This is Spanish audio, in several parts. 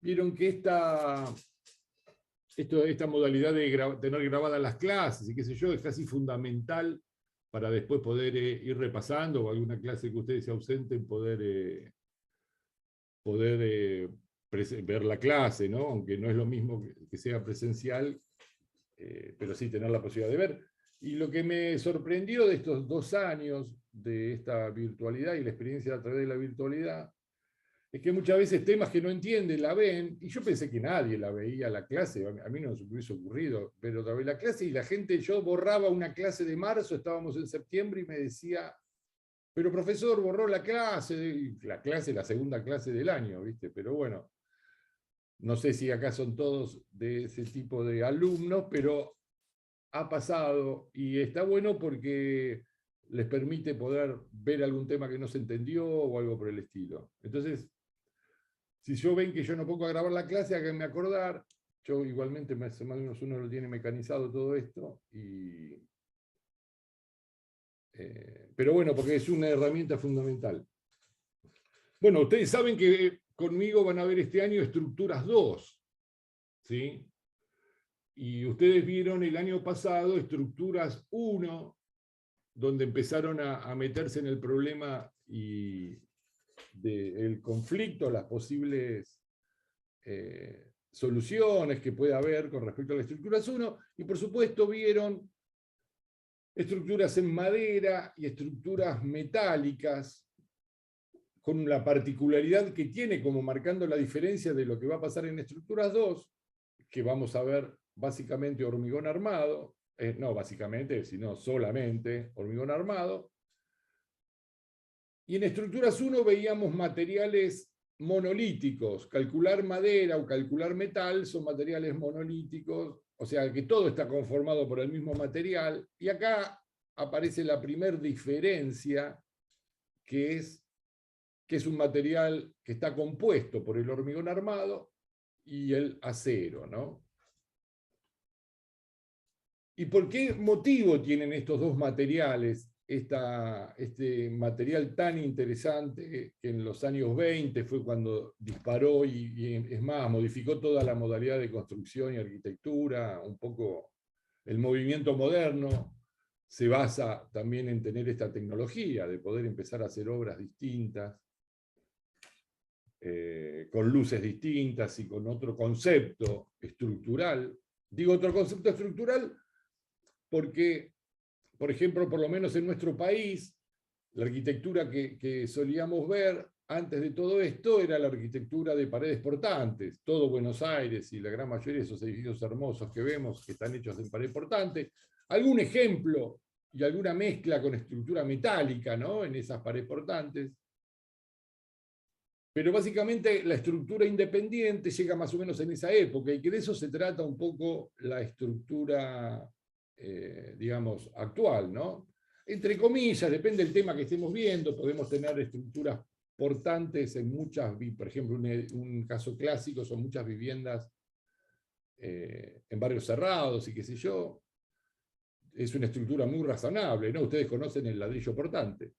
vieron que esta modalidad de tener grabadas las clases y qué sé yo, es casi fundamental para después poder ir repasando, o alguna clase que ustedes se ausenten, ver la clase, ¿no? Aunque no es lo mismo que sea presencial, pero sí tener la posibilidad de ver. Y lo que me sorprendió de estos 2 años de esta virtualidad y la experiencia a través de la virtualidad, es que muchas veces temas que no entienden la ven, y yo pensé que nadie la veía la clase, a mí no se me hubiese ocurrido, pero la ve la clase y la gente, yo borraba una clase de marzo, estábamos en septiembre y me decía, pero profesor, borró la clase, la segunda clase del año, ¿viste? Pero bueno, no sé si acá son todos de ese tipo de alumnos, pero ha pasado y está bueno porque les permite poder ver algún tema que no se entendió o algo por el estilo. Entonces, si yo ven que yo no pongo a grabar la clase, háganme acordar. Yo igualmente, más o menos uno lo tiene mecanizado todo esto. Pero bueno, porque es una herramienta fundamental. Bueno, ustedes saben que conmigo van a ver este año Estructuras 2. ¿Sí? Y ustedes vieron el año pasado Estructuras 1, donde empezaron a meterse en el problema y del conflicto, las posibles soluciones que puede haber con respecto a las estructuras 1, y por supuesto vieron estructuras en madera y estructuras metálicas, con la particularidad que tiene como marcando la diferencia de lo que va a pasar en estructuras 2, que vamos a ver básicamente hormigón armado, no básicamente, sino solamente hormigón armado. Y en estructuras 1 veíamos materiales monolíticos. Calcular madera o calcular metal son materiales monolíticos, o sea que todo está conformado por el mismo material. Y acá aparece la primer diferencia, que es un material que está compuesto por el hormigón armado y el acero, ¿no? ¿Y por qué motivo tienen estos dos materiales este material tan interesante que en los años 20 fue cuando disparó y es más, modificó toda la modalidad de construcción y arquitectura, un poco el movimiento moderno se basa también en tener esta tecnología, de poder empezar a hacer obras distintas, con luces distintas y con otro concepto estructural. Digo otro concepto estructural porque, por ejemplo, por lo menos en nuestro país, la arquitectura que solíamos ver antes de todo esto era la arquitectura de paredes portantes. Todo Buenos Aires y la gran mayoría de esos edificios hermosos que vemos que están hechos en pared portante. Algún ejemplo y alguna mezcla con estructura metálica, ¿no? En esas paredes portantes. Pero básicamente la estructura independiente llega más o menos en esa época, y que de eso se trata un poco la estructura, digamos, actual, ¿no? Entre comillas, depende del tema que estemos viendo, podemos tener estructuras portantes en muchas, por ejemplo, un caso clásico son muchas viviendas en barrios cerrados y qué sé yo. Es una estructura muy razonable, ¿no? Ustedes conocen el ladrillo portante.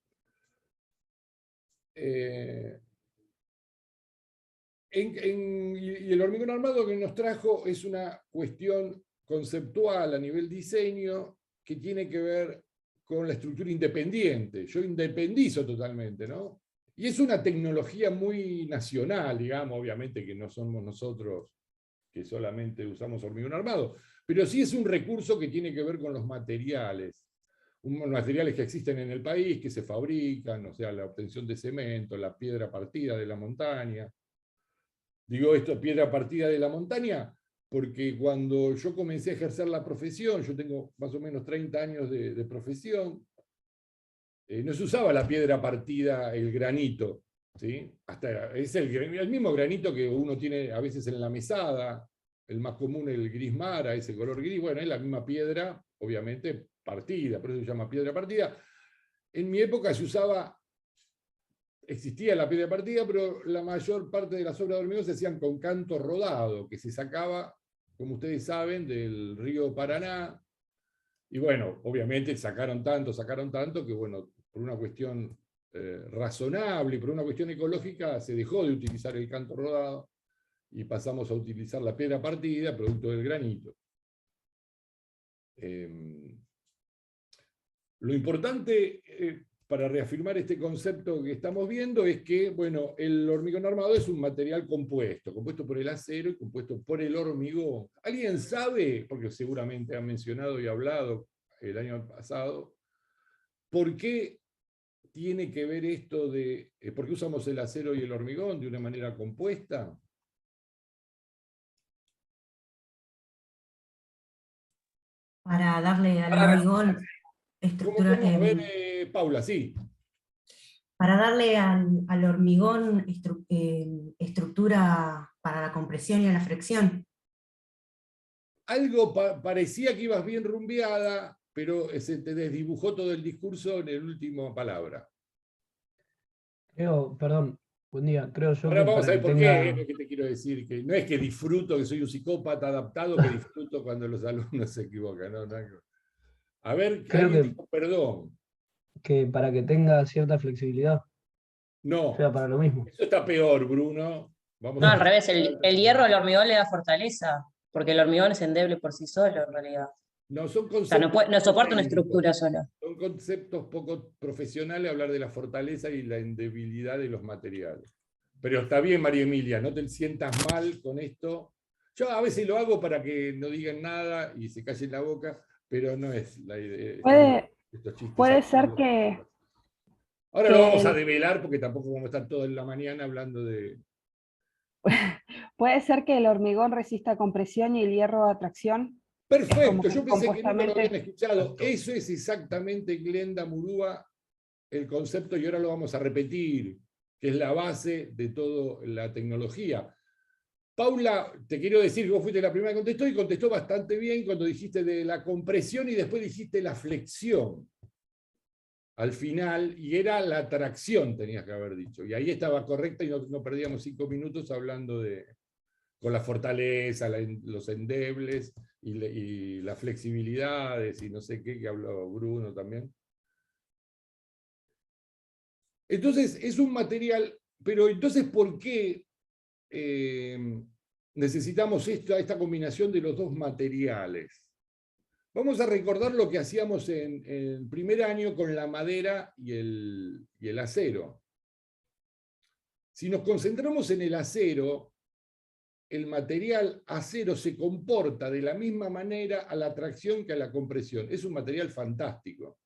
Y el hormigón armado que nos trajo es una cuestión conceptual a nivel diseño que tiene que ver con la estructura independiente. Yo independizo totalmente, ¿no? Y es una tecnología muy nacional, digamos, obviamente que no somos nosotros que solamente usamos hormigón armado, pero sí es un recurso que tiene que ver con los materiales. Materiales que existen en el país, que se fabrican, o sea, la obtención de cemento, la piedra partida de la montaña. Digo esto, piedra partida de la montaña, porque cuando yo comencé a ejercer la profesión, yo tengo más o menos 30 años de profesión, no se usaba la piedra partida, el granito, ¿sí? Hasta es el mismo granito que uno tiene a veces en la mesada, el más común, el gris mara, ese color gris, bueno, es la misma piedra, obviamente, partida, por eso se llama piedra partida. En mi época se usaba, existía la piedra partida, pero la mayor parte de las obras de hormigón se hacían con canto rodado, que se sacaba, como ustedes saben, del río Paraná. Y bueno, obviamente sacaron tanto, que bueno, por una cuestión razonable y por una cuestión ecológica se dejó de utilizar el canto rodado. y pasamos a utilizar la piedra partida, producto del granito. Lo importante para reafirmar este concepto que estamos viendo es que, bueno, el hormigón armado es un material compuesto por el acero y compuesto por el hormigón. ¿Alguien sabe, porque seguramente han mencionado y hablado el año pasado, por qué tiene que ver esto de, por qué usamos el acero y el hormigón de una manera compuesta? Para darle al hormigón estructura, ¿Cómo? A ver, Paula, sí. para darle al hormigón estructura para la compresión y a la fricción. Algo parecía que ibas bien rumbeada, pero se te desdibujó todo el discurso en la última palabra. Creo, perdón, buen día, creo yo Ahora que vamos para a que ver por qué es tenga... lo que te quiero decir. Que no es que disfruto, que soy un psicópata adaptado, que disfruto cuando los alumnos se equivocan. No, a ver, Creo alguien dijo perdón. que para que tenga cierta flexibilidad, o No, sea, para lo mismo. eso está peor, Bruno. Vamos No, a al revés, empezar. el hierro al hormigón le da fortaleza, porque el hormigón es endeble por sí solo, en realidad. No, son O sea, conceptos no soporta una técnicos. estructura sola. Son conceptos poco profesionales hablar de la fortaleza y la indebilidad de los materiales. Pero está bien, María Emilia, no te sientas mal con esto. Yo a veces lo hago para que no digan nada y se callen la boca, pero no es la idea. Estos chistes Puede ser absurdos. que Ahora lo vamos a develar porque tampoco vamos a estar toda la mañana hablando de... puede ser que el hormigón resista compresión y el hierro a tracción. Perfecto, que yo pensé que nunca lo habían compuestamente- escuchado. Eso es exactamente, Glenda Murúa, el concepto, y ahora lo vamos a repetir, que es la base de toda la tecnología. Paula, te quiero decir que vos fuiste la primera que contestó y contestó bastante bien cuando dijiste de la compresión y después dijiste la flexión al final, y era la tracción, tenías que haber dicho. Y ahí estaba correcta y no perdíamos 5 minutos hablando con la fortaleza, los endebles y las flexibilidades y no sé qué, que habló Bruno también. Entonces, es un material, pero entonces, ¿por qué necesitamos esta combinación de los dos materiales? Vamos a recordar lo que hacíamos en el primer año con la madera y el acero. Si nos concentramos en el acero, el material acero se comporta de la misma manera a la tracción que a la compresión. Es un material fantástico.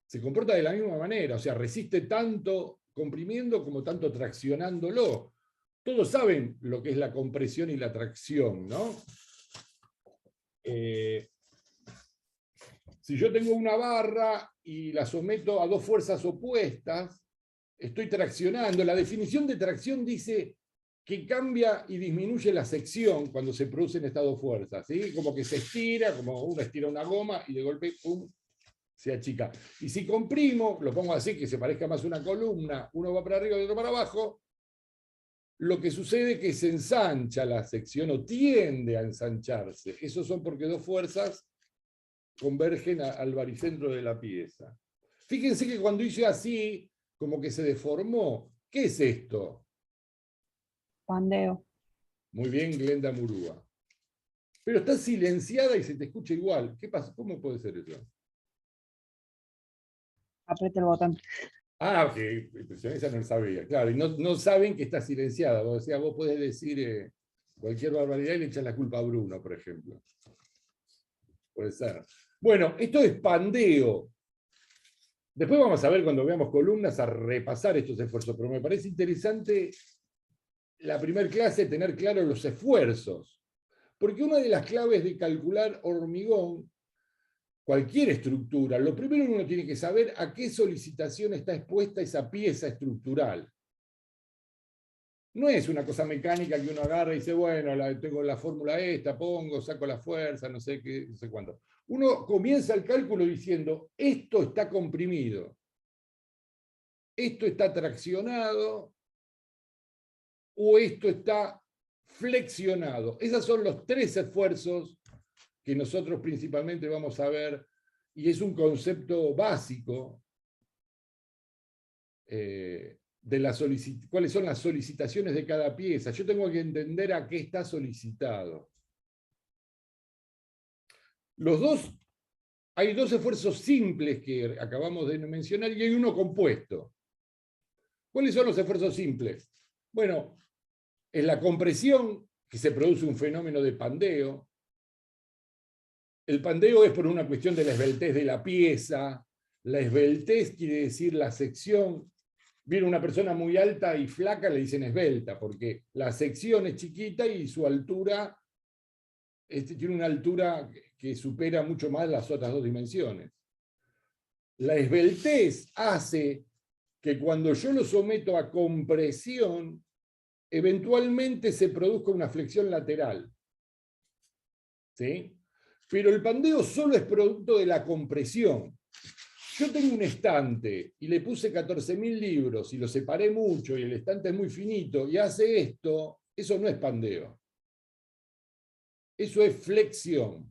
Se comporta de la misma manera, o sea, resiste tanto comprimiendo como tanto traccionándolo. Todos saben lo que es la compresión y la tracción, ¿no? Si yo tengo una barra y la someto a dos fuerzas opuestas, estoy traccionando. La definición de tracción dice que cambia y disminuye la sección cuando se producen estas dos fuerzas, ¿sí? Como que se estira, como uno estira una goma y de golpe, ¡pum!, se achica. Y si comprimo, lo pongo así, que se parezca más a una columna, uno va para arriba y otro para abajo, lo que sucede es que se ensancha la sección o tiende a ensancharse. Esos son porque dos fuerzas convergen al baricentro de la pieza. Fíjense que cuando hice así, como que se deformó. ¿Qué es esto? Pandeo. Muy bien, Glenda Murúa. Pero está silenciada y se te escucha igual. ¿Qué pasa? ¿Cómo puede ser eso? Aprieta el botón. Ah, ok, esa no lo sabía. Claro, y no saben que está silenciada. O sea, vos podés decir cualquier barbaridad y le echas la culpa a Bruno, por ejemplo. Puede ser. Bueno, esto es pandeo. Después vamos a ver cuando veamos columnas a repasar estos esfuerzos, pero me parece interesante la primera clase tener claro los esfuerzos. Porque una de las claves de calcular hormigón, cualquier estructura, lo primero que uno tiene que saber a qué solicitación está expuesta esa pieza estructural. No es una cosa mecánica que uno agarra y dice, bueno, tengo la fórmula esta, pongo, saco la fuerza, no sé qué, no sé cuánto. Uno comienza el cálculo diciendo, esto está comprimido, esto está traccionado, o esto está flexionado. Esos son los tres esfuerzos que nosotros principalmente vamos a ver, y es un concepto básico cuáles son las solicitaciones de cada pieza. Yo tengo que entender a qué está solicitado. Hay dos esfuerzos simples que acabamos de mencionar y hay uno compuesto. ¿Cuáles son los esfuerzos simples? Bueno, es la compresión, que se produce un fenómeno de pandeo. El pandeo es por una cuestión de la esbeltez de la pieza. La esbeltez quiere decir la sección. Viene una persona muy alta y flaca, le dicen esbelta, porque la sección es chiquita y su altura tiene una altura que supera mucho más las otras dos dimensiones. La esbeltez hace que cuando yo lo someto a compresión, eventualmente se produzca una flexión lateral. ¿Sí? Pero el pandeo solo es producto de la compresión. Yo tengo un estante y le puse 14.000 libros y lo separé mucho y el estante es muy finito y hace esto, eso no es pandeo. Eso es flexión.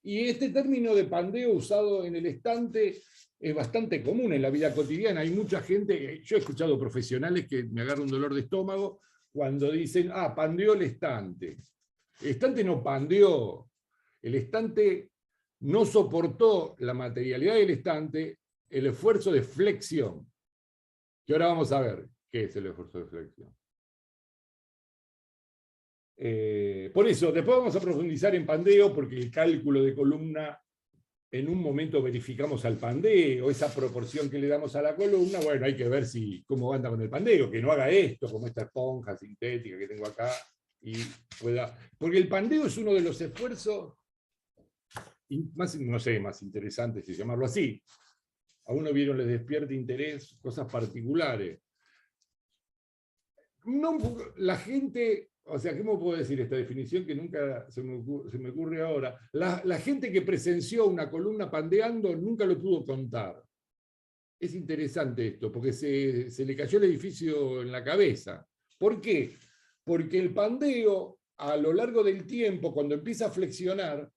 Y este término de pandeo usado en el estante es bastante común en la vida cotidiana. Hay mucha gente, yo he escuchado profesionales que me agarran un dolor de estómago cuando dicen, pandeó el estante. El estante no pandeó. El estante no soportó la materialidad del estante, el esfuerzo de flexión. Que ahora vamos a ver qué es el esfuerzo de flexión. Por eso, después vamos a profundizar en pandeo, porque el cálculo de columna, en un momento verificamos al pandeo, esa proporción que le damos a la columna, bueno, hay que ver cómo anda con el pandeo, que no haga esto, como esta esponja sintética que tengo acá, y pueda... Porque el pandeo es uno de los esfuerzos más, no sé, más interesantes, si llamarlo así. A uno vieron, les despierta interés, cosas particulares. No, la gente, o sea, ¿cómo puedo decir esta definición que nunca se me ocurre ahora? La gente que presenció una columna pandeando nunca lo pudo contar. Es interesante esto, porque se le cayó el edificio en la cabeza. ¿Por qué? Porque el pandeo, a lo largo del tiempo, cuando empieza a flexionar,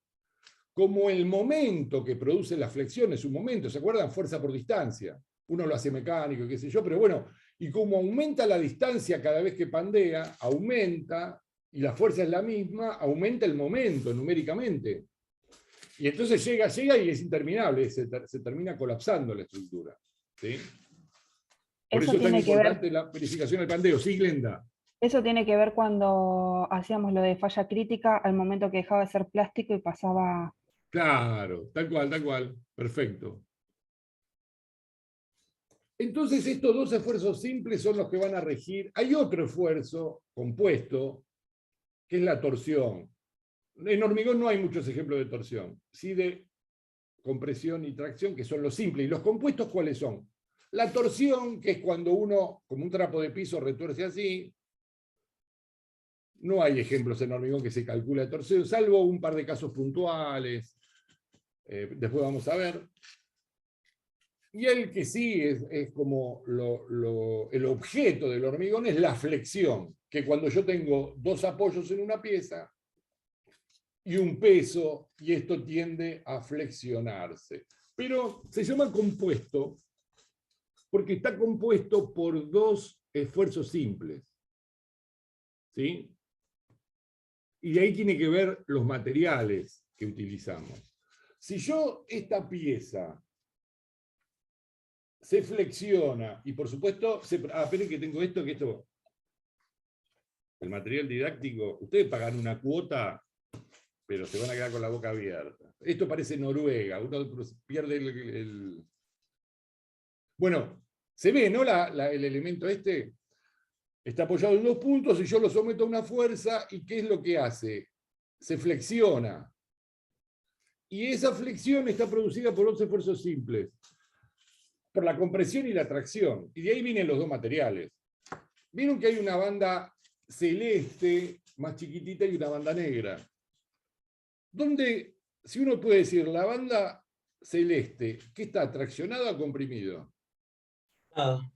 como el momento que produce la flexión es un momento, ¿se acuerdan? Fuerza por distancia. Uno lo hace mecánico, qué sé yo, pero bueno, y como aumenta la distancia cada vez que pandea, aumenta, y la fuerza es la misma, aumenta el momento numéricamente. Y entonces llega y es interminable, se termina colapsando la estructura. ¿Sí? Por eso es tan importante la verificación del pandeo. Sí, Glenda. Eso tiene que ver cuando hacíamos lo de falla crítica, al momento que dejaba de ser plástico y pasaba... Claro, tal cual, perfecto. Entonces estos dos esfuerzos simples son los que van a regir. Hay otro esfuerzo compuesto, que es la torsión. En hormigón no hay muchos ejemplos de torsión, sí de compresión y tracción, que son los simples. ¿Y los compuestos cuáles son? La torsión, que es cuando uno, como un trapo de piso, retuerce así. No hay ejemplos en hormigón que se calcule torsión, salvo un par de casos puntuales. Después vamos a ver. Y el que sí es como el objeto del hormigón es la flexión, que cuando yo tengo dos apoyos en una pieza y un peso, y esto tiende a flexionarse. Pero se llama compuesto porque está compuesto por dos esfuerzos simples. ¿Sí? Y de ahí tiene que ver los materiales que utilizamos. Si yo esta pieza se flexiona, y por supuesto, esperen que tengo esto, el material didáctico, ustedes pagan una cuota, pero se van a quedar con la boca abierta. Esto parece Noruega, uno pierde el... Bueno, se ve, ¿no? El elemento este está apoyado en dos puntos y yo lo someto a una fuerza, ¿y qué es lo que hace? Se flexiona. Y esa flexión está producida por dos esfuerzos simples, por la compresión y la tracción. Y de ahí vienen los dos materiales. Vieron que hay una banda celeste más chiquitita y una banda negra. Donde, si uno puede decir, la banda celeste, ¿qué está? ¿Traccionado o comprimido? Nada.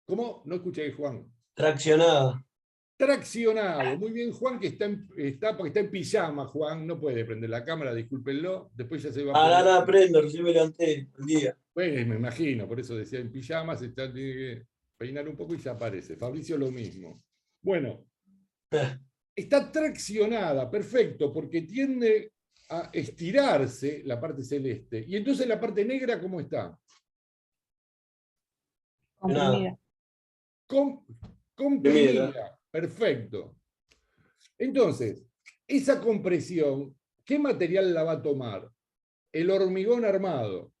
¿Cómo? No escuché, Juan. Traccionada. Traccionado. Muy bien, Juan, que porque está en pijama, Juan, no puede prender la cámara, discúlpenlo. Después ya se va a poner. Ahora aprendo, recién me levanté el día. Bueno, me imagino, por eso decía en pijamas, Peinar un poco y se aparece. Fabricio lo mismo. Bueno, está traccionada, perfecto, porque tiende a estirarse la parte celeste. Y entonces la parte negra, ¿cómo está? Comprimida. Comprimida. Perfecto. Entonces, esa compresión, ¿qué material la va a tomar? El hormigón armado.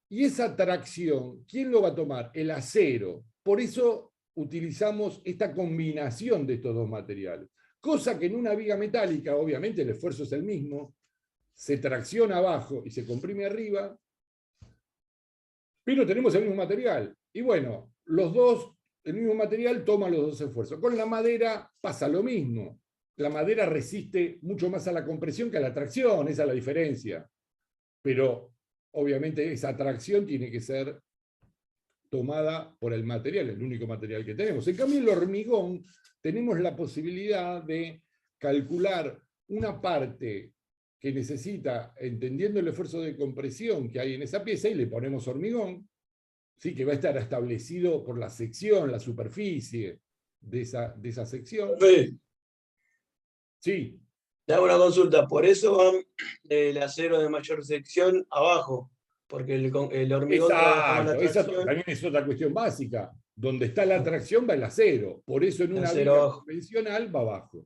Y esa tracción, ¿quién lo va a tomar? El acero. Por eso utilizamos esta combinación de estos dos materiales. Cosa que en una viga metálica, obviamente el esfuerzo es el mismo, se tracciona abajo y se comprime arriba, pero tenemos el mismo material. Y bueno, los dos, el mismo material toma los dos esfuerzos. Con la madera pasa lo mismo. La madera resiste mucho más a la compresión que a la tracción, esa es la diferencia. Pero obviamente esa tracción tiene que ser tomada por el material, el único material que tenemos. En cambio, el hormigón, tenemos la posibilidad de calcular una parte que necesita, entendiendo el esfuerzo de compresión que hay en esa pieza, y le ponemos hormigón, ¿sí? Que va a estar establecido por la sección, la superficie de esa sección. Profe, Sí, te hago una consulta. Por eso van el acero de mayor sección abajo, porque el hormigón trabaja con la exacto. Esa tracción, también es otra cuestión básica. Donde está la tracción va el acero. Por eso en el una acero viga abajo. convencional va abajo.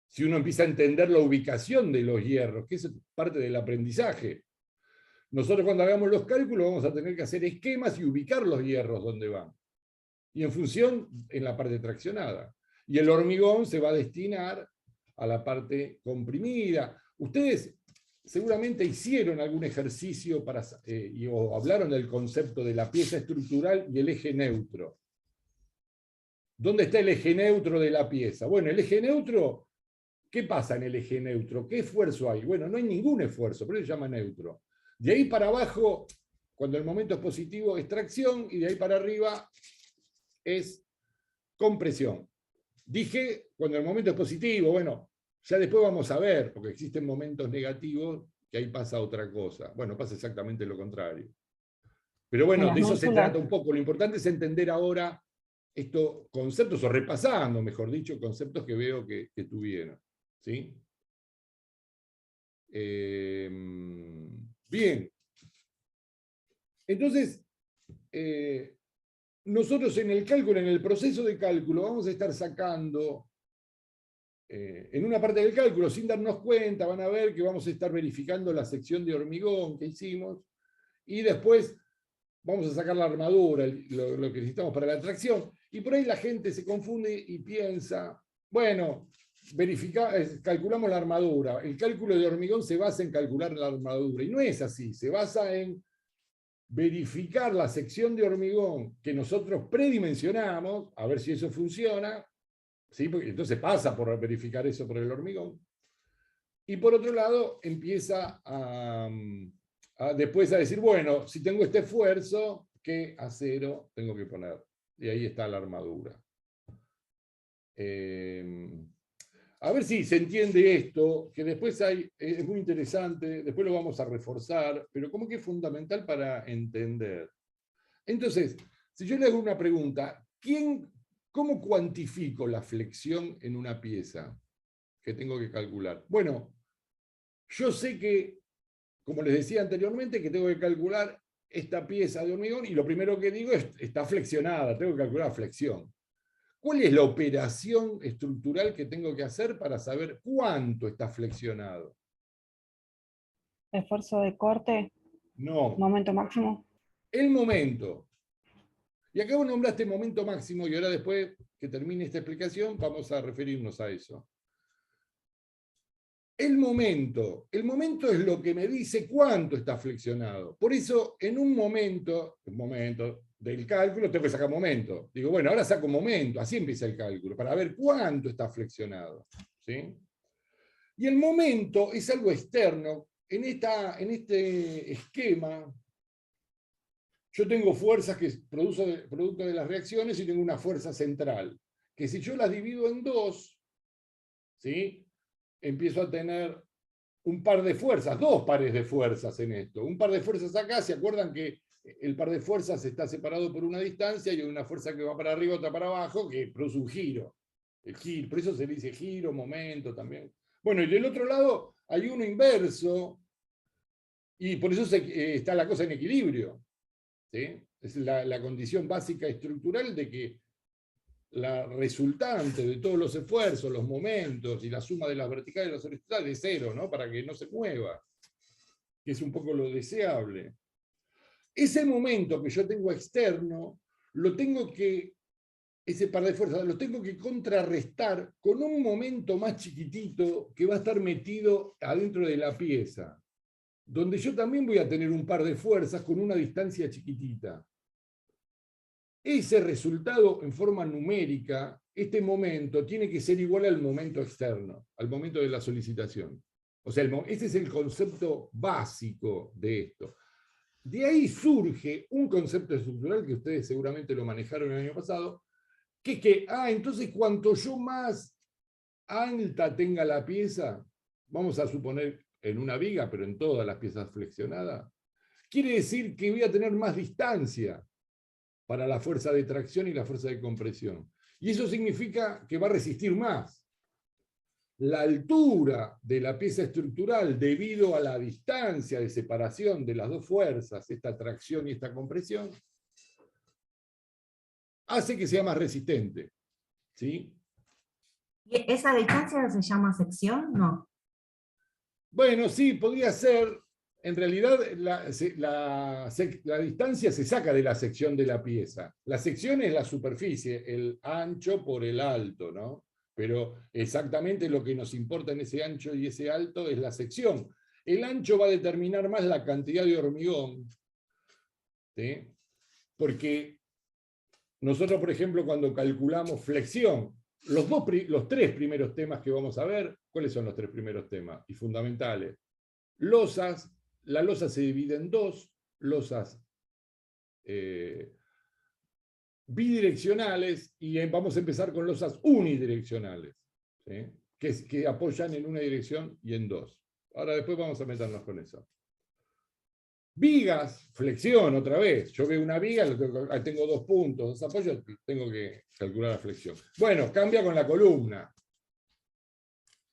Si uno empieza a entender la ubicación de los hierros, que es parte del aprendizaje. Nosotros cuando hagamos los cálculos vamos a tener que hacer esquemas y ubicar los hierros donde van. Y en función, en la parte traccionada. Y el hormigón se va a destinar a la parte comprimida. Ustedes seguramente hicieron algún ejercicio o hablaron del concepto de la pieza estructural y el eje neutro. ¿Dónde está el eje neutro de la pieza? Bueno, el eje neutro, ¿qué pasa en el eje neutro? ¿Qué esfuerzo hay? Bueno, no hay ningún esfuerzo, por eso se llama neutro. De ahí para abajo, cuando el momento es positivo, es tracción, y de ahí para arriba es compresión. Dije, cuando el momento es positivo, bueno, ya después vamos a ver, porque existen momentos negativos que ahí pasa otra cosa. Bueno, pasa exactamente lo contrario. Pero bueno, las de eso se núculas. trata un poco. Lo importante es entender ahora estos conceptos, o repasando, mejor dicho, conceptos que veo que tuvieron. ¿Sí? Bien. Entonces, nosotros en el cálculo, en el proceso de cálculo, vamos a estar sacando, en una parte del cálculo, sin darnos cuenta, van a ver que vamos a estar verificando la sección de hormigón que hicimos, y después vamos a sacar la armadura, lo que necesitamos para la tracción, y por ahí la gente se confunde y piensa, bueno, calculamos la armadura, el cálculo de hormigón se basa en calcular la armadura, y no es así, se basa en verificar la sección de hormigón que nosotros predimensionamos, a ver si eso funciona, ¿sí? Porque entonces pasa por verificar eso por el hormigón. Y por otro lado, empieza después a decir, bueno, si tengo este esfuerzo, ¿qué acero tengo que poner? Y ahí está la armadura. A ver si se entiende esto, que después es muy interesante, después lo vamos a reforzar, pero como que es fundamental para entender. Entonces, si yo le hago una pregunta, ¿cómo cuantifico la flexión en una pieza que tengo que calcular? Bueno, yo sé que, como les decía anteriormente, que tengo que calcular esta pieza de hormigón, y lo primero que digo es, está flexionada, tengo que calcular flexión. ¿Cuál es la operación estructural que tengo que hacer para saber cuánto está flexionado? Esfuerzo de corte, No, momento máximo. el momento. Y acabo de nombrar este momento máximo, y ahora después que termine esta explicación vamos a referirnos a eso. El momento es lo que me dice cuánto está flexionado. Por eso, en un momento del cálculo, tengo que sacar momento. Digo, bueno, ahora saco momento, así empieza el cálculo, para ver cuánto está flexionado. ¿Sí? Y el momento es algo externo. En este esquema, yo tengo fuerzas que producto de las reacciones, y tengo una fuerza central, que si yo las divido en dos, ¿sí? Empiezo a tener un par de fuerzas, dos pares de fuerzas en esto. Un par de fuerzas acá, ¿se acuerdan que el par de fuerzas está separado por una distancia y hay una fuerza que va para arriba, otra para abajo, que produce un giro. El giro, por eso se le dice giro, momento también. Bueno, y del otro lado hay uno inverso, y por eso está la cosa en equilibrio. ¿Sí? Es la condición básica estructural de que la resultante de todos los esfuerzos, los momentos y la suma de las verticales y las horizontales es cero, ¿no? Para que no se mueva, que es un poco lo deseable. Ese momento que yo tengo externo, ese par de fuerzas, lo tengo que contrarrestar con un momento más chiquitito que va a estar metido adentro de la pieza, donde yo también voy a tener un par de fuerzas con una distancia chiquitita. Ese resultado en forma numérica, este momento, tiene que ser igual al momento externo, al momento de la solicitación. O sea, ese es el concepto básico de esto. De ahí surge un concepto estructural que ustedes seguramente lo manejaron el año pasado, que es que, entonces cuanto yo más alta tenga la pieza, vamos a suponer en una viga, pero en todas las piezas flexionadas, quiere decir que voy a tener más distancia para la fuerza de tracción y la fuerza de compresión. Y eso significa que va a resistir más. La altura de la pieza estructural, debido a la distancia de separación de las dos fuerzas, esta tracción y esta compresión, hace que sea más resistente. ¿Sí? ¿Y esa distancia se llama sección? No. Bueno, sí, podría ser. En realidad, la distancia se saca de la sección de la pieza. La sección es la superficie, el ancho por el alto, ¿no? Pero exactamente lo que nos importa en ese ancho y ese alto es la sección. El ancho va a determinar más la cantidad de hormigón, ¿sí? Porque nosotros, por ejemplo, cuando calculamos flexión, los tres primeros temas que vamos a ver, ¿cuáles son los tres primeros temas? Y fundamentales. Losas. La losa se divide en dos losas bidireccionales y vamos a empezar con losas unidireccionales, ¿sí? que apoyan en una dirección y en dos. Ahora después vamos a meternos con eso. Vigas, flexión otra vez. Yo veo una viga, tengo 2 puntos, 2 apoyos, tengo que calcular la flexión. Bueno, cambia con la columna.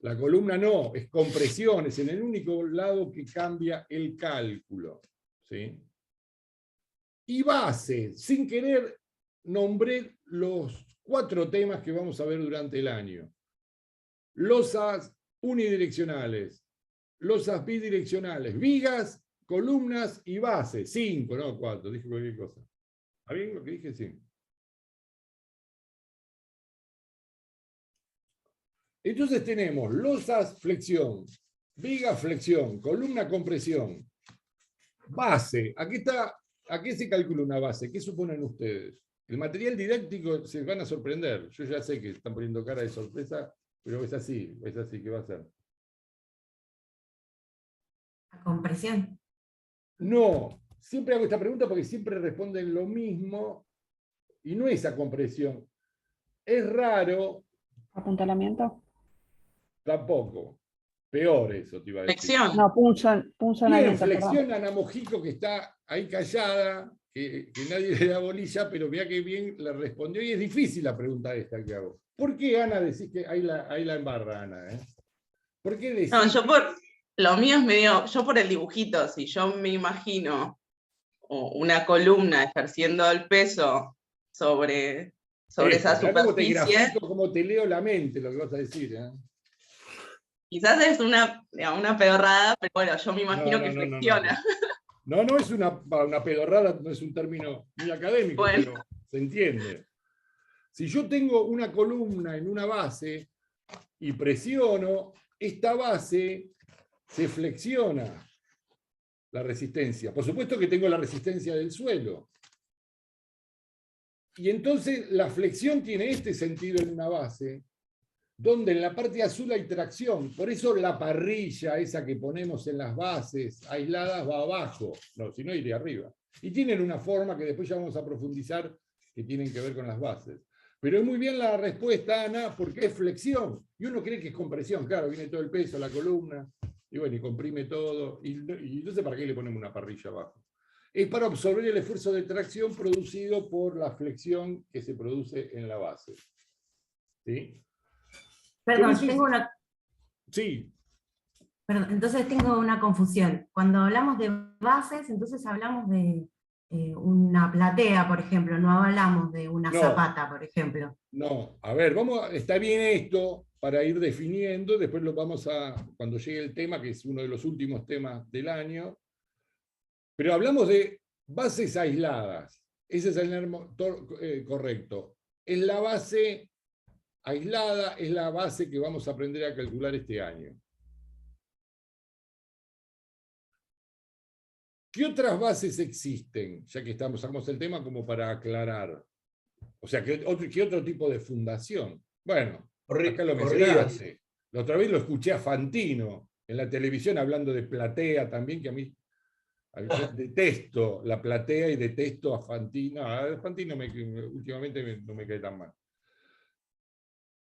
La columna no, es compresión, es en el único lado que cambia el cálculo. ¿Sí? Y base, sin querer, nombré los 4 temas que vamos a ver durante el año. Losas unidireccionales, losas bidireccionales, vigas, columnas y base. 5, no 4, dije cualquier cosa. ¿Está bien lo que dije? Sí. Entonces tenemos losas, flexión, viga, flexión, columna, compresión, base. ¿A qué se calcula una base? ¿Qué suponen ustedes? El material didáctico se van a sorprender. Yo ya sé que están poniendo cara de sorpresa, pero es así, ¿qué va a ser? La compresión. No, siempre hago esta pregunta porque siempre responden lo mismo y no es a compresión. Es raro. Apuntalamiento. Tampoco. Peor eso, te iba a decir. Flexión. No, Bien, punzonamiento, perdón. flexión Ana Mojico, que está ahí callada, que nadie le da bolilla, pero vea que bien le respondió. Y es difícil la pregunta esta que hago. ¿Por qué, Ana, decís que ahí la embarra, Ana? ¿Por qué decís? No, lo mío es medio, yo por el dibujito, si yo me imagino una columna ejerciendo el peso sobre esa superficie. Como te leo la mente lo que vas a decir. Quizás es una pedorrada, pero bueno, yo me imagino que flexiona. No, es una pedorrada, no es un término muy académico, bueno, pero se entiende. Si yo tengo una columna en una base y presiono, esta base se flexiona la resistencia. Por supuesto que tengo la resistencia del suelo. Y entonces la flexión tiene este sentido en una base, donde en la parte azul hay tracción. Por eso la parrilla, esa que ponemos en las bases aisladas, va abajo. No, si no iría arriba. Y tienen una forma que después ya vamos a profundizar, que tienen que ver con las bases. Pero es muy bien la respuesta, Ana, porque es flexión. Y uno cree que es compresión. Claro, viene todo el peso, la columna, y bueno, y comprime todo. Y entonces, ¿para qué le ponemos una parrilla abajo? es para absorber el esfuerzo de tracción producido por la flexión que se produce en la base. ¿Sí? Perdón, Entonces- tengo una, Sí, perdón, entonces tengo una confusión. Cuando hablamos de bases, entonces hablamos de una platea, por ejemplo, no hablamos de una No. zapata, por ejemplo. no, a ver, está bien esto para ir definiendo, después lo vamos a, cuando llegue el tema, que es uno de los últimos temas del año, pero hablamos de bases aisladas, ese es el correcto. Es la base aislada, es la base que vamos a aprender a calcular este año. ¿Qué otras bases existen? Ya que sacamos el tema como para aclarar. O sea, ¿qué otro tipo de fundación? Bueno, acá lo mencionaste. La otra vez lo escuché a Fantino en la televisión hablando de platea también, que a mí yo detesto la platea y detesto a Fantino. A Fantino últimamente no me cae tan mal.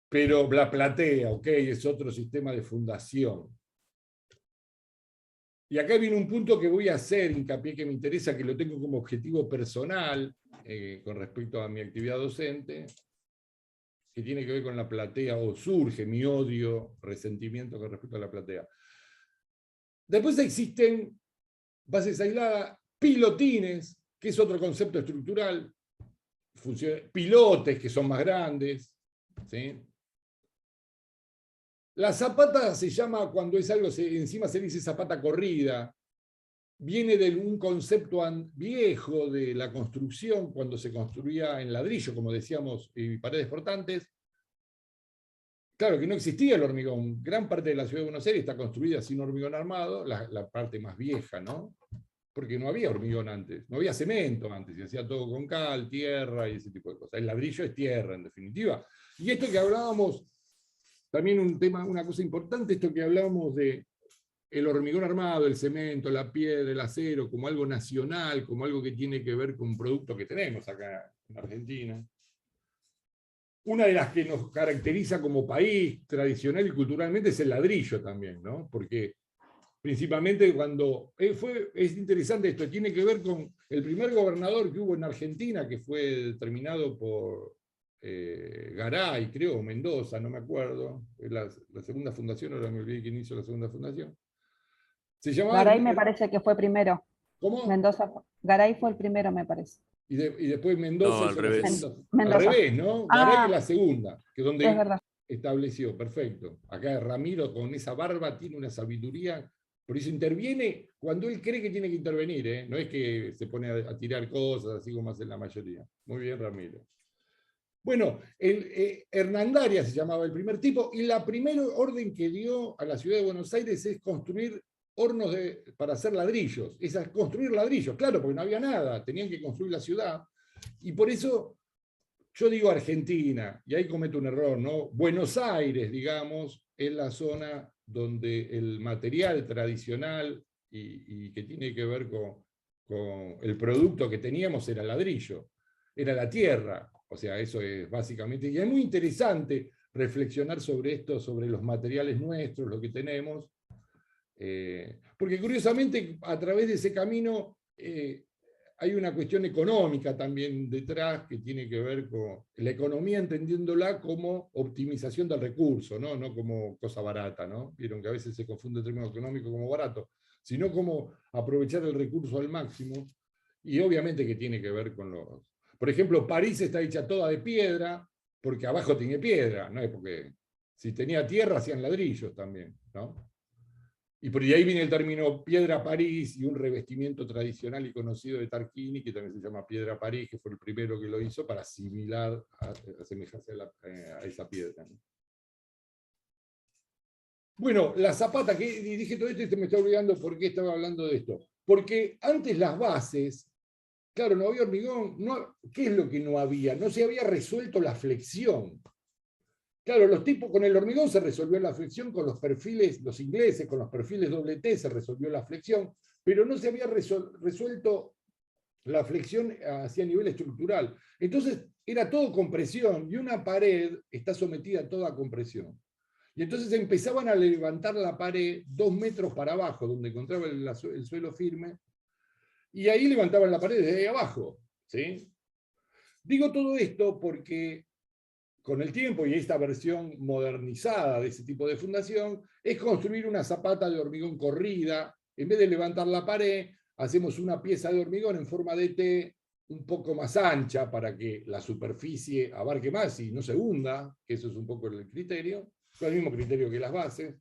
Pero la platea, ok, es otro sistema de fundación. Y acá viene un punto que voy a hacer hincapié que me interesa, que lo tengo como objetivo personal con respecto a mi actividad docente, que tiene que ver con la platea, o surge mi odio, resentimiento con respecto a la platea. Después existen bases aisladas, pilotines, que es otro concepto estructural, pilotes, que son más grandes, ¿sí? La zapata se llama, cuando es algo, encima se dice zapata corrida, viene de un concepto viejo de la construcción, cuando se construía en ladrillo, como decíamos, y paredes portantes. Claro que no existía el hormigón. Gran parte de la ciudad de Buenos Aires está construida sin hormigón armado, la parte más vieja, ¿no? Porque no había hormigón antes, no había cemento antes, se hacía todo con cal, tierra y ese tipo de cosas. El ladrillo es tierra, en definitiva. Y esto que hablábamos, también una cosa importante, esto que hablábamos de el hormigón armado, el cemento, la piedra, el acero, como algo nacional, como algo que tiene que ver con un producto que tenemos acá en Argentina. Una de las que nos caracteriza como país tradicional y culturalmente es el ladrillo también, ¿no? Porque principalmente cuando es interesante esto, tiene que ver con el primer gobernador que hubo en Argentina, que fue determinado por Garay, creo, o Mendoza, no me acuerdo, la segunda fundación, ahora me olvidé quién hizo la segunda fundación. Se llamaba Garay me parece que fue primero. ¿Cómo? Mendoza, Garay fue el primero, me parece. Y después Mendoza No, hizo al la revés. segunda. Mendoza. Al revés, ¿no? Ah. Garay es la segunda, que es donde Es verdad. estableció, perfecto. Acá Ramiro con esa barba tiene una sabiduría, por eso interviene cuando él cree que tiene que intervenir, ¿eh? No es que se pone a tirar cosas, así como hacen la mayoría. Muy bien, Ramiro. Bueno, Hernandaria se llamaba el primer tipo, y la primera orden que dio a la ciudad de Buenos Aires es construir hornos para hacer ladrillos, es construir ladrillos, claro, porque no había nada, tenían que construir la ciudad, y por eso yo digo Argentina, y ahí cometo un error, ¿no? Buenos Aires, digamos, es la zona donde el material tradicional y que tiene que ver con el producto que teníamos era el ladrillo, era la tierra, o sea, eso es básicamente, y es muy interesante reflexionar sobre esto, sobre los materiales nuestros, lo que tenemos, porque curiosamente a través de ese camino hay una cuestión económica también detrás que tiene que ver con la economía, entendiéndola como optimización del recurso, ¿no? No como cosa barata, ¿no? Vieron que a veces se confunde el término económico como barato, sino como aprovechar el recurso al máximo, y obviamente que tiene que ver con los... Por ejemplo, París está hecha toda de piedra, porque abajo tiene piedra, ¿no? Es porque si tenía tierra hacían ladrillos también, ¿no? Y por ahí viene el término piedra París y un revestimiento tradicional y conocido de Tarquini, que también se llama piedra París, que fue el primero que lo hizo para asimilar, asemejarse a esa piedra, ¿no? Bueno, la zapata, que dije todo esto y me estoy olvidando por qué estaba hablando de esto. Porque antes las bases, claro, no había hormigón. ¿Qué es lo que no había? No se había resuelto la flexión. Claro, los tipos con el hormigón se resolvió la flexión, con los perfiles, los ingleses, con los perfiles doble T se resolvió la flexión, pero no se había resuelto la flexión hacia nivel estructural. Entonces era todo compresión, y una pared está sometida a toda compresión. Y entonces empezaban a levantar la pared 2 metros para abajo, donde encontraba el suelo firme, y ahí levantaban la pared desde ahí abajo, ¿sí? Digo todo esto porque con el tiempo y esta versión modernizada de ese tipo de fundación es construir una zapata de hormigón corrida. En vez de levantar la pared, hacemos una pieza de hormigón en forma de T un poco más ancha para que la superficie abarque más y no se hunda, que eso es un poco el criterio, con el mismo criterio que las bases.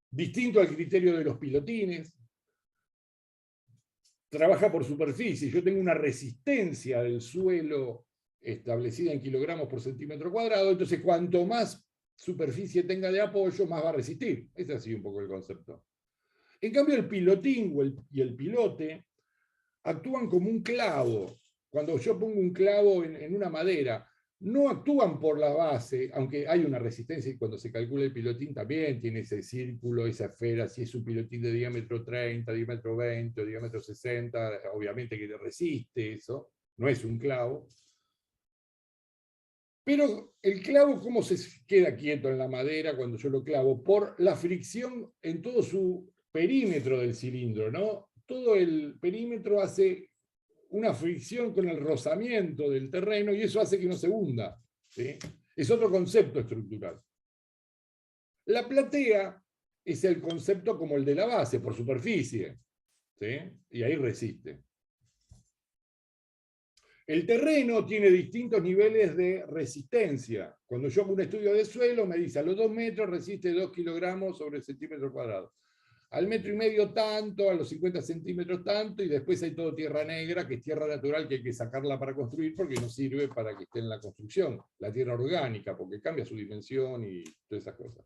Distinto al criterio de los pilotines. Trabaja por superficie. Yo tengo una resistencia del suelo establecida en kilogramos por centímetro cuadrado, entonces cuanto más superficie tenga de apoyo, más va a resistir. Ese es así un poco el concepto. En cambio, el pilotín y el pilote actúan como un clavo. Cuando yo pongo un clavo en una madera, no actúan por la base, aunque hay una resistencia y cuando se calcula el pilotín también tiene ese círculo, esa esfera, si es un pilotín de diámetro 30, diámetro 20 o diámetro 60, obviamente que resiste eso, no es un clavo. Pero el clavo, ¿cómo se queda quieto en la madera cuando yo lo clavo? Por la fricción en todo su perímetro del cilindro, ¿no? Todo el perímetro hace una fricción con el rozamiento del terreno y eso hace que no se hunda, ¿sí? Es otro concepto estructural. La platea es el concepto como el de la base, por superficie, ¿sí? Y ahí resiste. El terreno tiene distintos niveles de resistencia. Cuando yo hago un estudio de suelo, me dice a los 2 metros resiste 2 kilogramos sobre centímetro cuadrado. Al 1,5 metros tanto, a los 50 centímetros tanto, y después hay todo tierra negra, que es tierra natural que hay que sacarla para construir porque no sirve para que esté en la construcción. La tierra orgánica, porque cambia su dimensión y todas esas cosas.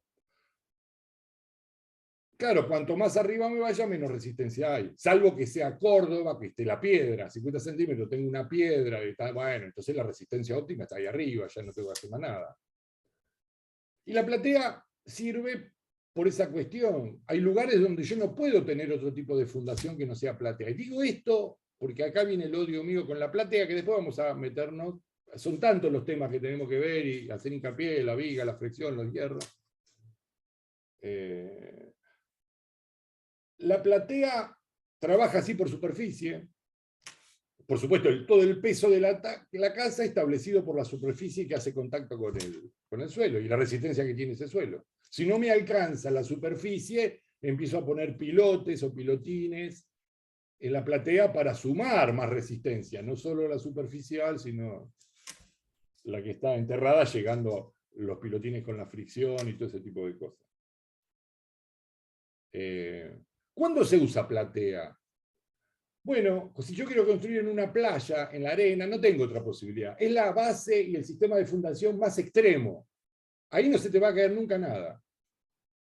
Claro, cuanto más arriba me vaya, menos resistencia hay. Salvo que sea Córdoba, que esté la piedra. 50 centímetros tengo una piedra, y está, bueno, entonces la resistencia óptima está ahí arriba, ya no tengo que hacer más nada. Y la platea sirve por esa cuestión. Hay lugares donde yo no puedo tener otro tipo de fundación que no sea platea. Y digo esto porque acá viene el odio mío con la platea, que después vamos a meternos. Son tantos los temas que tenemos que ver y hacer hincapié, la viga, la fricción, los hierros. La platea trabaja así por superficie. Por supuesto, todo el peso de la casa establecido por la superficie que hace contacto con el suelo y la resistencia que tiene ese suelo. Si no me alcanza la superficie, empiezo a poner pilotes o pilotines en la platea para sumar más resistencia, no solo la superficial, sino la que está enterrada, llegando los pilotines con la fricción y todo ese tipo de cosas. ¿Cuándo se usa platea? Bueno, si yo quiero construir en una playa, en la arena, no tengo otra posibilidad. Es la base y el sistema de fundación más extremo. Ahí no se te va a caer nunca nada.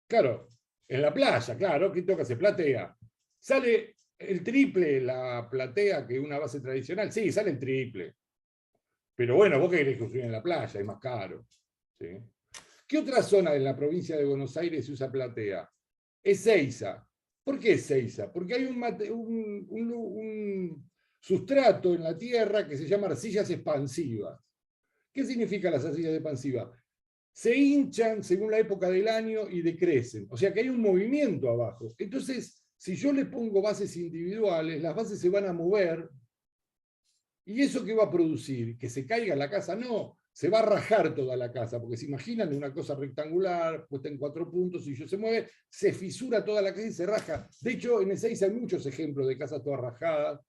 Claro, en la playa, claro, ¿qué toca? Se platea. ¿Sale el triple la platea que una base tradicional? Sí, sale el triple. Pero bueno, vos querés construir en la playa, es más caro. ¿Sí? ¿Qué otra zona en la provincia de Buenos Aires se usa platea? Ezeiza. ¿Por qué Ezeiza? Porque hay un sustrato en la tierra que se llama arcillas expansivas. ¿Qué significan las arcillas expansivas? Se hinchan según la época del año y decrecen. O sea que hay un movimiento abajo. Entonces, si yo le pongo bases individuales, las bases se van a mover. ¿Y eso qué va a producir? ¿Que se caiga la casa? No, se va a rajar toda la casa, porque se imaginan una cosa rectangular, puesta en 4 puntos, y se mueve, se fisura toda la casa y se raja. De hecho, en Ezeiza hay muchos ejemplos de casas todas rajadas,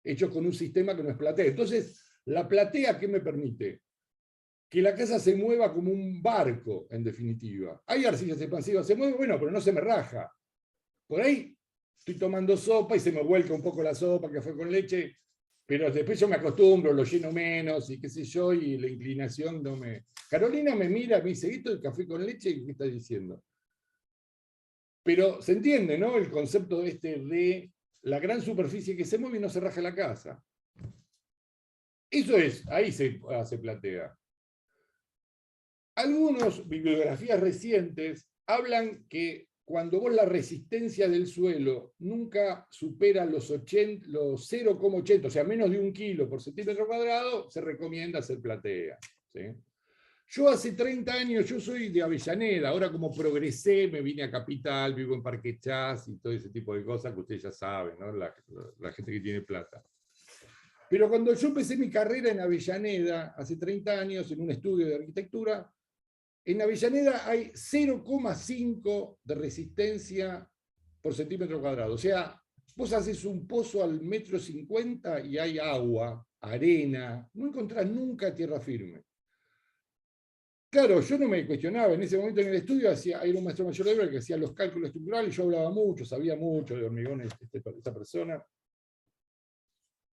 hechos con un sistema que no es platea. Entonces, la platea, ¿qué me permite? Que la casa se mueva como un barco, en definitiva. Hay arcillas expansivas, se mueve, bueno, pero no se me raja. Por ahí estoy tomando sopa y se me vuelca un poco la sopa, café con leche, pero después yo me acostumbro, lo lleno menos, y qué sé yo, y la inclinación no me... Carolina me mira, me dice, ¿esto es café con leche? ¿Qué está diciendo? Pero se entiende, ¿no? El concepto de la gran superficie que se mueve y no se raja la casa. Eso es, ahí se hace platea. Algunas bibliografías recientes hablan que cuando vos la resistencia del suelo nunca supera los 0,80, o sea, menos de 1 kilo por centímetro cuadrado, se recomienda hacer platea. ¿Sí? Yo hace 30 años, yo soy de Avellaneda, ahora como progresé, me vine a Capital, vivo en Parque Chas y todo ese tipo de cosas que ustedes ya saben, ¿no? La gente que tiene plata. Pero cuando yo empecé mi carrera en Avellaneda, hace 30 años, en un estudio de arquitectura, en Avellaneda hay 0,5 de resistencia por centímetro cuadrado. O sea, vos haces un pozo al 1,50 m y hay agua, arena, no encontrás nunca tierra firme. Claro, yo no me cuestionaba, en ese momento en el estudio era un maestro mayor de obra que hacía los cálculos estructurales, yo hablaba mucho, sabía mucho de hormigones, esta persona,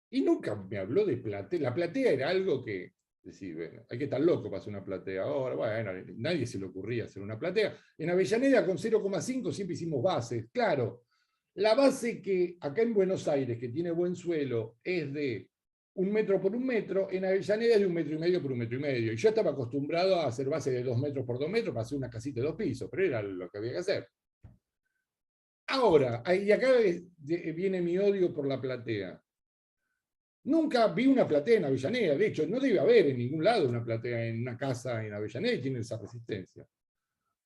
y nunca me habló de platea. La platea era algo que, decir, bueno, hay que estar loco para hacer una platea ahora, bueno, nadie se le ocurría hacer una platea. En Avellaneda con 0,5 siempre hicimos bases, claro, la base que acá en Buenos Aires, que tiene buen suelo, es de 1 metro por 1 metro, en Avellaneda es de 1,5 m por 1,5 m. Y yo estaba acostumbrado a hacer base de 2 metros por 2 metros para hacer una casita de 2 pisos, pero era lo que había que hacer. Ahora, y acá viene mi odio por la platea. Nunca vi una platea en Avellaneda, de hecho, no debe haber en ningún lado una platea en una casa en Avellaneda y tiene esa resistencia.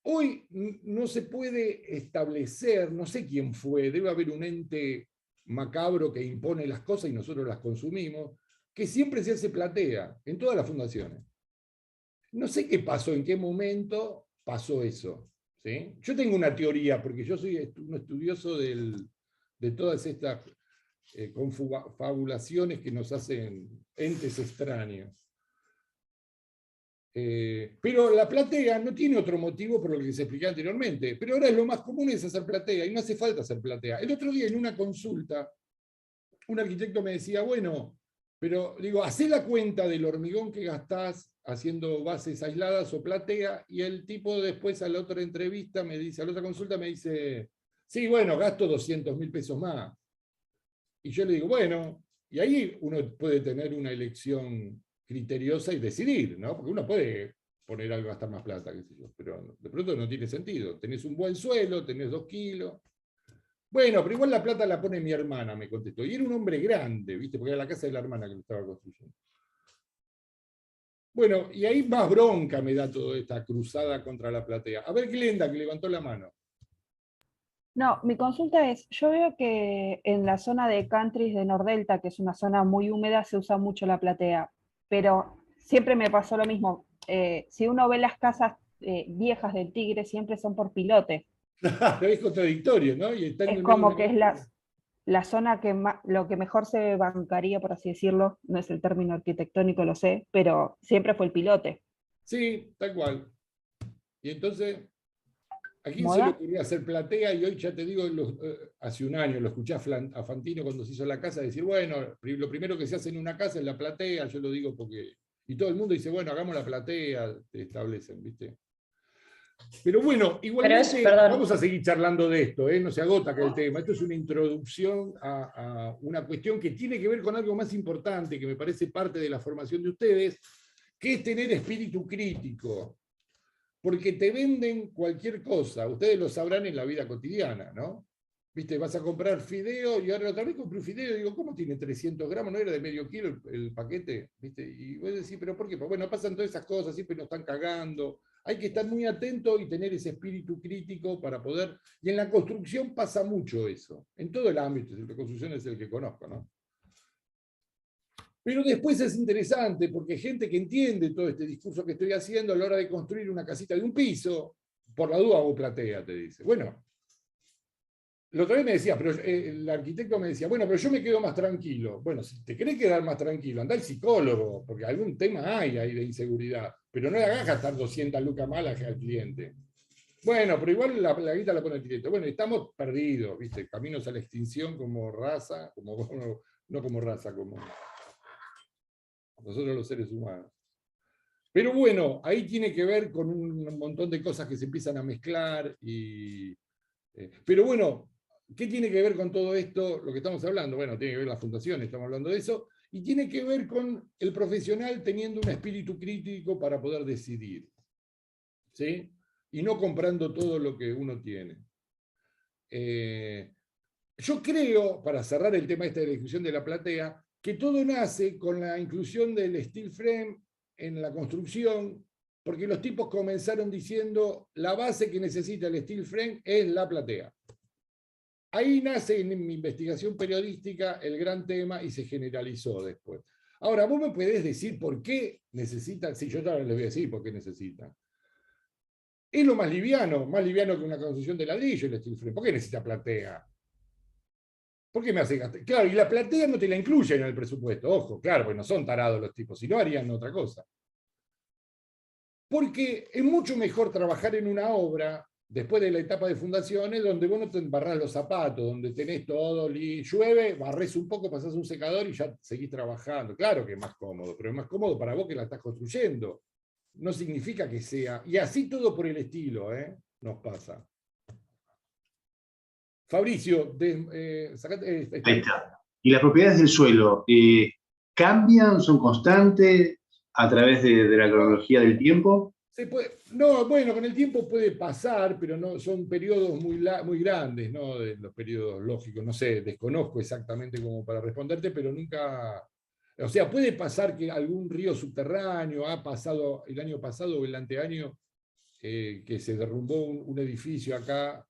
Hoy no se puede establecer, no sé quién fue, debe haber un ente macabro que impone las cosas y nosotros las consumimos, que siempre se hace platea, en todas las fundaciones. No sé qué pasó, en qué momento pasó eso. ¿Sí? Yo tengo una teoría, porque yo soy un estudioso de todas estas confabulaciones que nos hacen entes extraños. Pero la platea no tiene otro motivo por lo que se expliqué anteriormente, pero ahora lo más común es hacer platea, y no hace falta hacer platea. El otro día en una consulta, un arquitecto me decía, bueno, pero digo, hacé la cuenta del hormigón que gastás haciendo bases aisladas o platea, y el tipo después a la otra entrevista me dice, a la otra consulta me dice, sí, bueno, gasto 200.000 pesos más. Y yo le digo, bueno, y ahí uno puede tener una elección criteriosa y decidir, ¿no? Porque uno puede poner algo a gastar más plata, qué sé yo, pero de pronto no tiene sentido. Tenés un buen suelo, tenés 2 kilos. Bueno, pero igual la plata la pone mi hermana, me contestó. Y era un hombre grande, ¿viste? Porque era la casa de la hermana que lo estaba construyendo. Bueno, y ahí más bronca me da toda esta cruzada contra la platea. A ver, Glenda, que levantó la mano. No, mi consulta es, yo veo que en la zona de countries de Nordelta, que es una zona muy húmeda, se usa mucho la platea, pero siempre me pasó lo mismo. Si uno ve las casas viejas del Tigre, siempre son por pilote. Es contradictorio, ¿no? Y está en Es el medio como de que es la zona que lo que mejor se bancaría, por así decirlo, no es el término arquitectónico, lo sé, pero siempre fue el pilote. Sí, tal cual. Y entonces, ¿a quién se le ¿Moda? ocurrió hacer platea? Y hoy ya te digo, hace un año lo escuché a Fantino cuando se hizo la casa, decir, bueno, lo primero que se hace en una casa es la platea, yo lo digo porque... Y todo el mundo dice, bueno, hagamos la platea, te establecen, ¿viste? Pero bueno, igualmente perdón. vamos a seguir charlando de esto, no se agota acá el tema. Esto es una introducción a una cuestión que tiene que ver con algo más importante, que me parece parte de la formación de ustedes, que es tener espíritu crítico. Porque te venden cualquier cosa, ustedes lo sabrán en la vida cotidiana, ¿no? Viste, vas a comprar fideo y ahora otra vez compré un fideo y digo, ¿cómo tiene 300 gramos? ¿No era de medio kilo el paquete? ¿Viste? Y vos decís, ¿pero por qué? Pues bueno, pasan todas esas cosas, siempre nos están cagando. Hay que estar muy atento y tener ese espíritu crítico para poder... Y en la construcción pasa mucho eso, en todo el ámbito, la construcción es el que conozco, ¿no? Pero después es interesante, porque gente que entiende todo este discurso que estoy haciendo a la hora de construir una casita de un piso, por la duda hago platea, te dice. Bueno, la otra vez me decía, pero el arquitecto me decía, bueno, pero yo me quedo más tranquilo. Bueno, si te querés quedar más tranquilo, anda al psicólogo, porque algún tema hay ahí de inseguridad, pero no le hagas gastar 200 lucas malas al cliente. Bueno, pero igual la guita la pone el cliente. Bueno, estamos perdidos, ¿viste? Caminos a la extinción como raza, no como raza, como nosotros los seres humanos. Pero bueno, ahí tiene que ver con un montón de cosas que se empiezan a mezclar. Pero bueno, ¿qué tiene que ver con todo esto? Lo que estamos hablando, bueno, tiene que ver la fundación, estamos hablando de eso, y tiene que ver con el profesional teniendo un espíritu crítico para poder decidir. ¿Sí? Y no comprando todo lo que uno tiene. Yo creo, para cerrar el tema de la discusión de la platea, que todo nace con la inclusión del steel frame en la construcción Porque los tipos comenzaron diciendo, la base que necesita el steel frame es la platea. Ahí nace en mi investigación periodística el gran tema y se generalizó después. Ahora, vos me podés decir por qué necesitan, sí, yo ya les voy a decir por qué necesitan. Es lo más liviano que una construcción de ladrillo el steel frame. ¿Por qué necesita platea? ¿Por qué me hace gastar? Claro, y la platea no te la incluyen en el presupuesto, ojo, claro, porque no son tarados los tipos, si no harían otra cosa. Porque es mucho mejor trabajar en una obra, después de la etapa de fundaciones, donde vos no te embarrás los zapatos, donde tenés todo, llueve, barrés un poco, pasás un secador y ya seguís trabajando. Claro que es más cómodo, pero es más cómodo para vos que la estás construyendo. No significa que sea, y así todo por el estilo, nos pasa. Fabricio, sacate, Ahí está. ¿Y las propiedades del suelo cambian, son constantes a través de la cronología del tiempo? No, bueno, con el tiempo puede pasar, pero no son periodos muy grandes, ¿no? De los periodos lógicos, no sé, desconozco exactamente cómo para responderte, pero nunca. O sea, puede pasar que algún río subterráneo ha pasado el año pasado o el anteaño, que se derrumbó un edificio acá,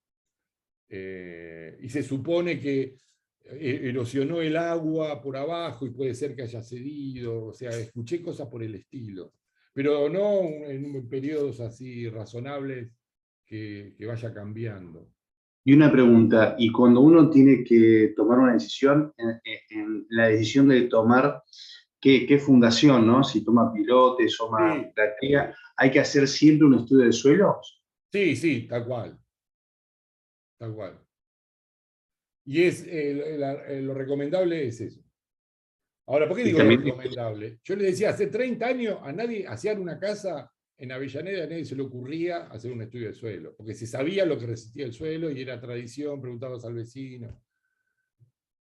y se supone que erosionó el agua por abajo y puede ser que haya cedido, o sea, escuché cosas por el estilo, pero no en periodos así razonables que vaya cambiando. Y una pregunta, y cuando uno tiene que tomar una decisión, en la decisión de tomar qué fundación, ¿no? Si toma pilotes, toma platea, ¿hay que hacer siempre un estudio de suelos? Sí, sí, tal cual. Tal cual. Y lo recomendable es eso. Ahora, ¿por qué digo lo recomendable? Yo le decía, hace 30 años a nadie, hacer una casa en Avellaneda, a nadie se le ocurría hacer un estudio de suelo, porque se sabía lo que resistía el suelo y era tradición, preguntabas al vecino.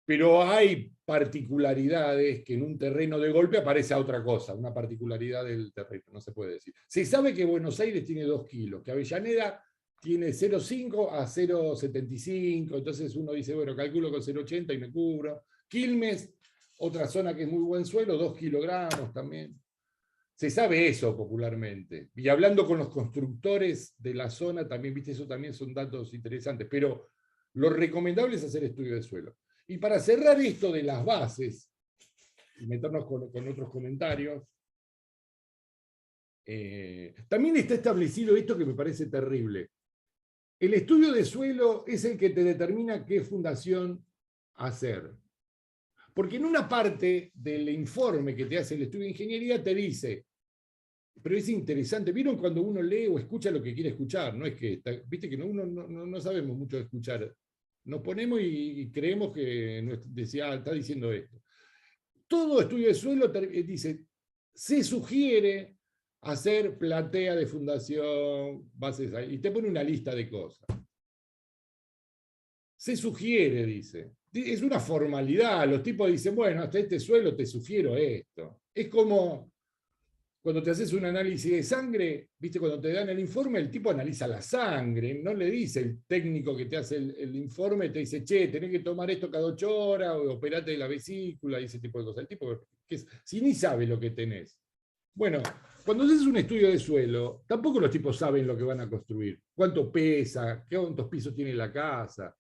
Pero hay particularidades que en un terreno de golpe aparece otra cosa, una particularidad del terreno, no se puede decir. Se sabe que Buenos Aires tiene 2 kilos, que Avellaneda tiene 0,5 a 0,75, entonces uno dice, bueno, calculo con 0,80 y me cubro. Quilmes, otra zona que es muy buen suelo, 2 kilogramos también. Se sabe eso popularmente. Y hablando con los constructores de la zona, también, viste, eso también son datos interesantes, pero lo recomendable es hacer estudio de suelo. Y para cerrar esto de las bases, y meternos con otros comentarios, también está establecido esto que me parece terrible. El estudio de suelo es el que te determina qué fundación hacer. Porque en una parte del informe que te hace el estudio de ingeniería te dice, pero es interesante, ¿vieron cuando uno lee o escucha lo que quiere escuchar? No es que, viste que uno no sabemos mucho de escuchar. Nos ponemos y creemos que está diciendo esto. Todo estudio de suelo dice, se sugiere hacer platea de fundación, bases, y te pone una lista de cosas. Se sugiere, dice. Es una formalidad. Los tipos dicen, bueno, hasta este suelo te sugiero esto. Es como cuando te haces un análisis de sangre, viste, cuando te dan el informe, el tipo analiza la sangre, no le dice el técnico que te hace el informe, te dice, che, tenés que tomar esto cada 8 horas, o operate de la vesícula, y ese tipo de cosas. El tipo, si ni sabe lo que tenés. Bueno, cuando haces un estudio de suelo, tampoco los tipos saben lo que van a construir, cuánto pesa, cuántos pisos tiene la casa.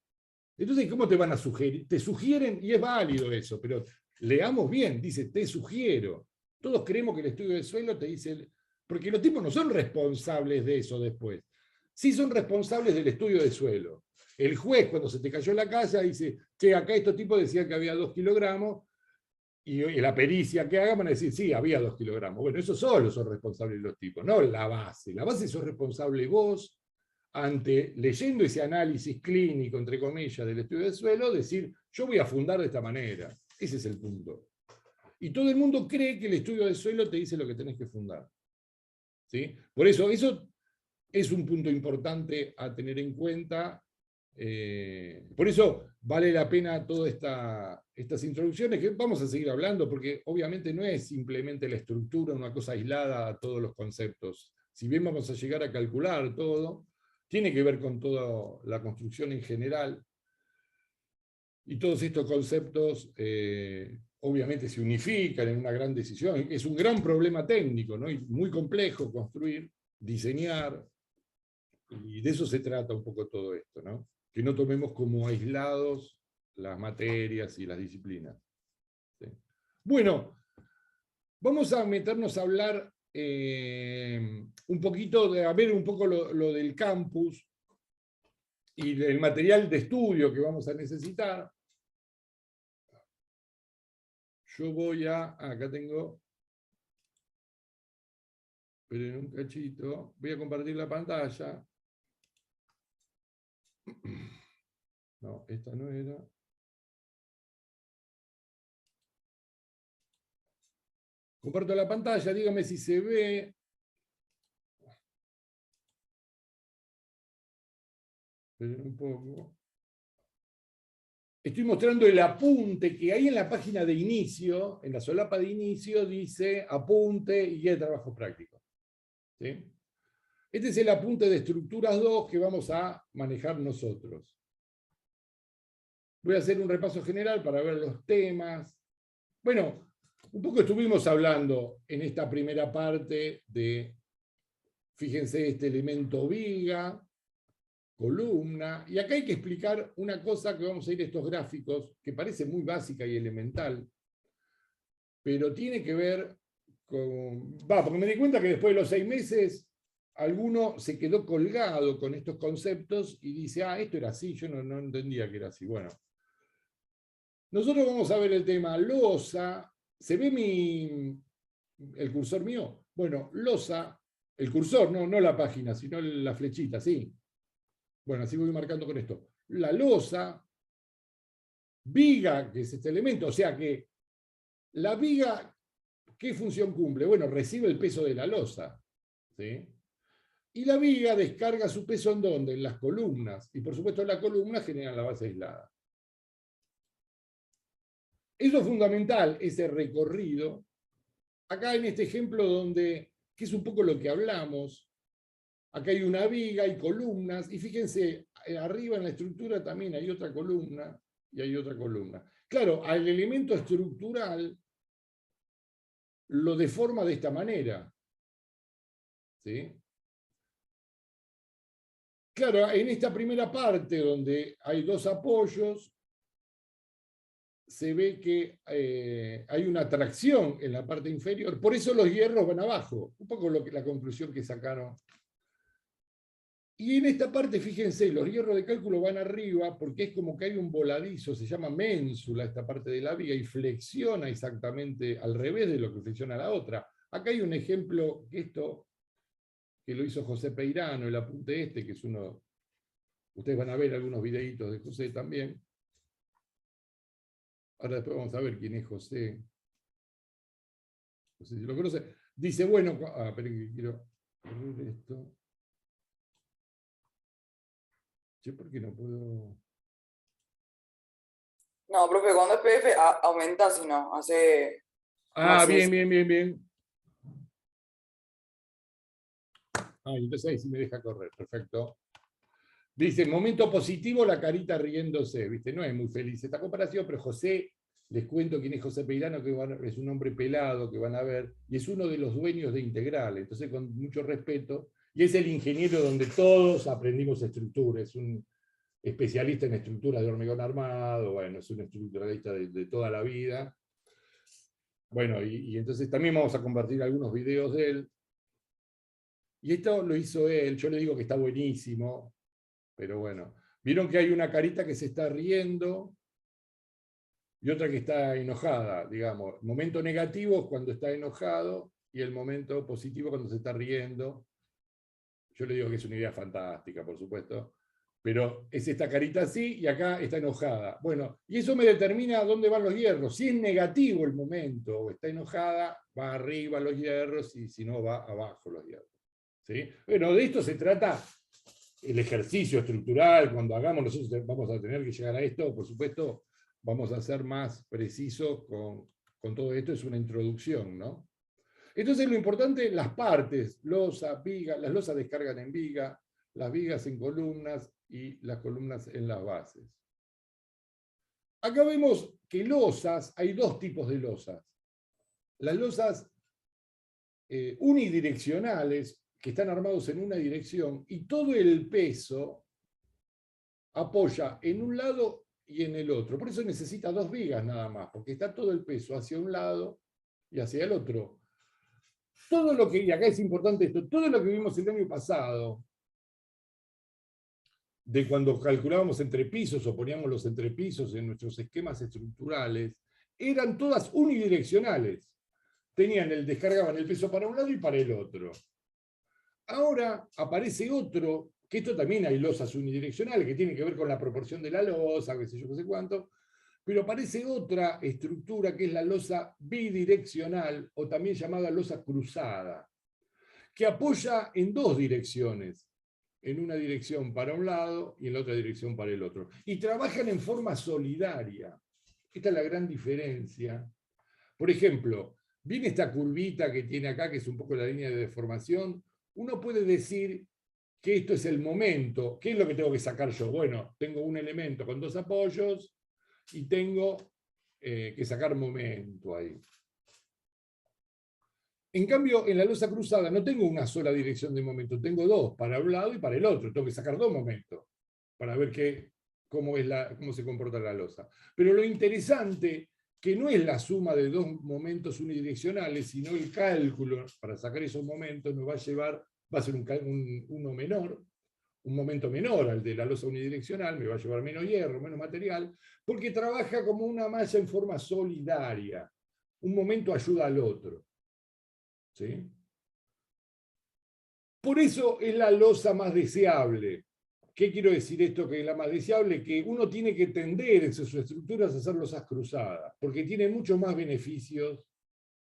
Entonces, ¿cómo te van a sugerir? Te sugieren, y es válido eso, pero leamos bien, dice, te sugiero. Todos creemos que el estudio de suelo te dice, porque los tipos no son responsables de eso después. Sí son responsables del estudio de suelo. El juez, cuando se te cayó la casa, dice, che, acá estos tipos decían que había 2 kilogramos, y la pericia que hagan van a decir, sí, había 2 kilogramos. Bueno, esos solo son responsables los tipos, no la base. La base sos responsable vos, leyendo ese análisis clínico, entre comillas, del estudio de suelo, decir, yo voy a fundar de esta manera. Ese es el punto. Y todo el mundo cree que el estudio de suelo te dice lo que tenés que fundar. ¿Sí? Por eso es un punto importante a tener en cuenta. Por eso vale la pena todas estas introducciones, que vamos a seguir hablando, porque obviamente no es simplemente la estructura, una cosa aislada a todos los conceptos. Si bien vamos a llegar a calcular todo, tiene que ver con toda la construcción en general. Y todos estos conceptos obviamente se unifican en una gran decisión. Es un gran problema técnico, ¿no? Y muy complejo construir, diseñar, y de eso se trata un poco todo esto, ¿no? Que no tomemos como aislados las materias y las disciplinas. ¿Sí? Bueno, vamos a meternos a hablar un poquito, a ver un poco lo del campus y el material de estudio que vamos a necesitar. Yo voy acá tengo, esperen un cachito, voy a compartir la pantalla. No, esta no era. Comparto la pantalla, dígame si se ve. Esperen un poco. Estoy mostrando el apunte que hay en la página de inicio, en la solapa de inicio, dice apunte y guía de trabajo práctico. ¿Sí? Este es el apunte de estructuras 2 que vamos a manejar nosotros. Voy a hacer un repaso general para ver los temas. Bueno, un poco estuvimos hablando en esta primera parte de, fíjense, este elemento viga, columna, y acá hay que explicar una cosa que vamos a ir a estos gráficos, que parece muy básica y elemental, pero tiene que ver con... porque me di cuenta que después de los 6 meses, alguno se quedó colgado con estos conceptos y dice, esto era así, yo no entendía que era así. Bueno, nosotros vamos a ver el tema losa. ¿Se ve el cursor mío? Bueno, losa, el cursor, no la página, sino la flechita, ¿sí? Bueno, así voy marcando con esto. La losa, viga, que es este elemento, o sea que la viga, ¿qué función cumple? Bueno, recibe el peso de la losa, ¿sí? Y la viga descarga su peso ¿en dónde? En las columnas. Y por supuesto las columnas generan la base aislada. Eso es fundamental, ese recorrido. Acá en este ejemplo que es un poco lo que hablamos, acá hay una viga, hay columnas, y fíjense, arriba en la estructura también hay otra columna, y hay otra columna. Claro, al elemento estructural lo deforma de esta manera. ¿Sí? Claro, en esta primera parte donde hay 2 apoyos, se ve que hay una tracción en la parte inferior, por eso los hierros van abajo, un poco la conclusión que sacaron. Y en esta parte, fíjense, los hierros de cálculo van arriba porque es como que hay un voladizo, se llama ménsula esta parte de la viga, y flexiona exactamente al revés de lo que flexiona la otra. Acá hay un ejemplo, que lo hizo José Peirano, el apunte este, que es uno, ustedes van a ver algunos videitos de José también. Ahora después vamos a ver quién es José. No sé si lo conoce. Dice, bueno, esperen que quiero correr esto. ¿Por qué no puedo? No, profe, cuando es PDF aumenta, si no, hace... Bien. Entonces ahí sí me deja correr, perfecto. Dice, momento positivo, la carita riéndose, ¿viste? No es muy feliz esta comparación, pero José, les cuento quién es José Peirano, que es un hombre pelado que van a ver, y es uno de los dueños de Integral, entonces con mucho respeto, y es el ingeniero donde todos aprendimos estructura, es un especialista en estructuras de hormigón armado, bueno, es un estructuralista de toda la vida. Bueno, y entonces también vamos a compartir algunos videos de él. Y esto lo hizo él, yo le digo que está buenísimo, pero bueno, vieron que hay una carita que se está riendo y otra que está enojada, digamos. El momento negativo es cuando está enojado y el momento positivo cuando se está riendo. Yo le digo que es una idea fantástica, por supuesto, pero es esta carita así y acá está enojada. Bueno, y eso me determina dónde van los hierros. Si es negativo el momento o está enojada, va arriba los hierros, y si no, va abajo los hierros. ¿Sí? Bueno, de esto se trata el ejercicio estructural. Cuando hagamos, nosotros vamos a tener que llegar a esto, por supuesto, vamos a ser más precisos con todo esto, es una introducción, ¿no? Entonces lo importante, las partes, losa, viga, las losas descargan en viga, las vigas en columnas y las columnas en las bases. Acá vemos que losas, hay 2 tipos de losas. Las losas unidireccionales, que están armados en una dirección y todo el peso apoya en un lado y en el otro. Por eso necesita 2 vigas nada más, porque está todo el peso hacia un lado y hacia el otro. Todo lo que, y acá es importante esto, todo lo que vimos el año pasado, de cuando calculábamos entrepisos o poníamos los entrepisos en nuestros esquemas estructurales, eran todas unidireccionales. Descargaban el peso para un lado y para el otro. Ahora aparece otro, que esto también hay losas unidireccionales, que tiene que ver con la proporción de la losa, qué sé yo, qué sé cuánto, pero aparece otra estructura que es la losa bidireccional, o también llamada losa cruzada, que apoya en 2 direcciones, en una dirección para un lado y en la otra dirección para el otro. Y trabajan en forma solidaria. Esta es la gran diferencia. Por ejemplo, viene esta curvita que tiene acá, que es un poco la línea de deformación. Uno puede decir que esto es el momento. ¿Qué es lo que tengo que sacar yo? Bueno, tengo un elemento con 2 apoyos y tengo que sacar momento ahí. En cambio, en la losa cruzada no tengo una sola dirección de momento, tengo 2, para un lado y para el otro. Tengo que sacar 2 momentos para ver cómo se comporta la losa. Pero lo interesante, que no es la suma de 2 momentos unidireccionales, sino el cálculo para sacar esos momentos nos va a ser uno menor, un momento menor al de la losa unidireccional, me va a llevar menos hierro, menos material, porque trabaja como una malla en forma solidaria. Un momento ayuda al otro. ¿Sí? Por eso es la losa más deseable. ¿Qué quiero decir esto que es la más deseable? Que uno tiene que tender en sus estructuras a hacer losas cruzadas, porque tiene muchos más beneficios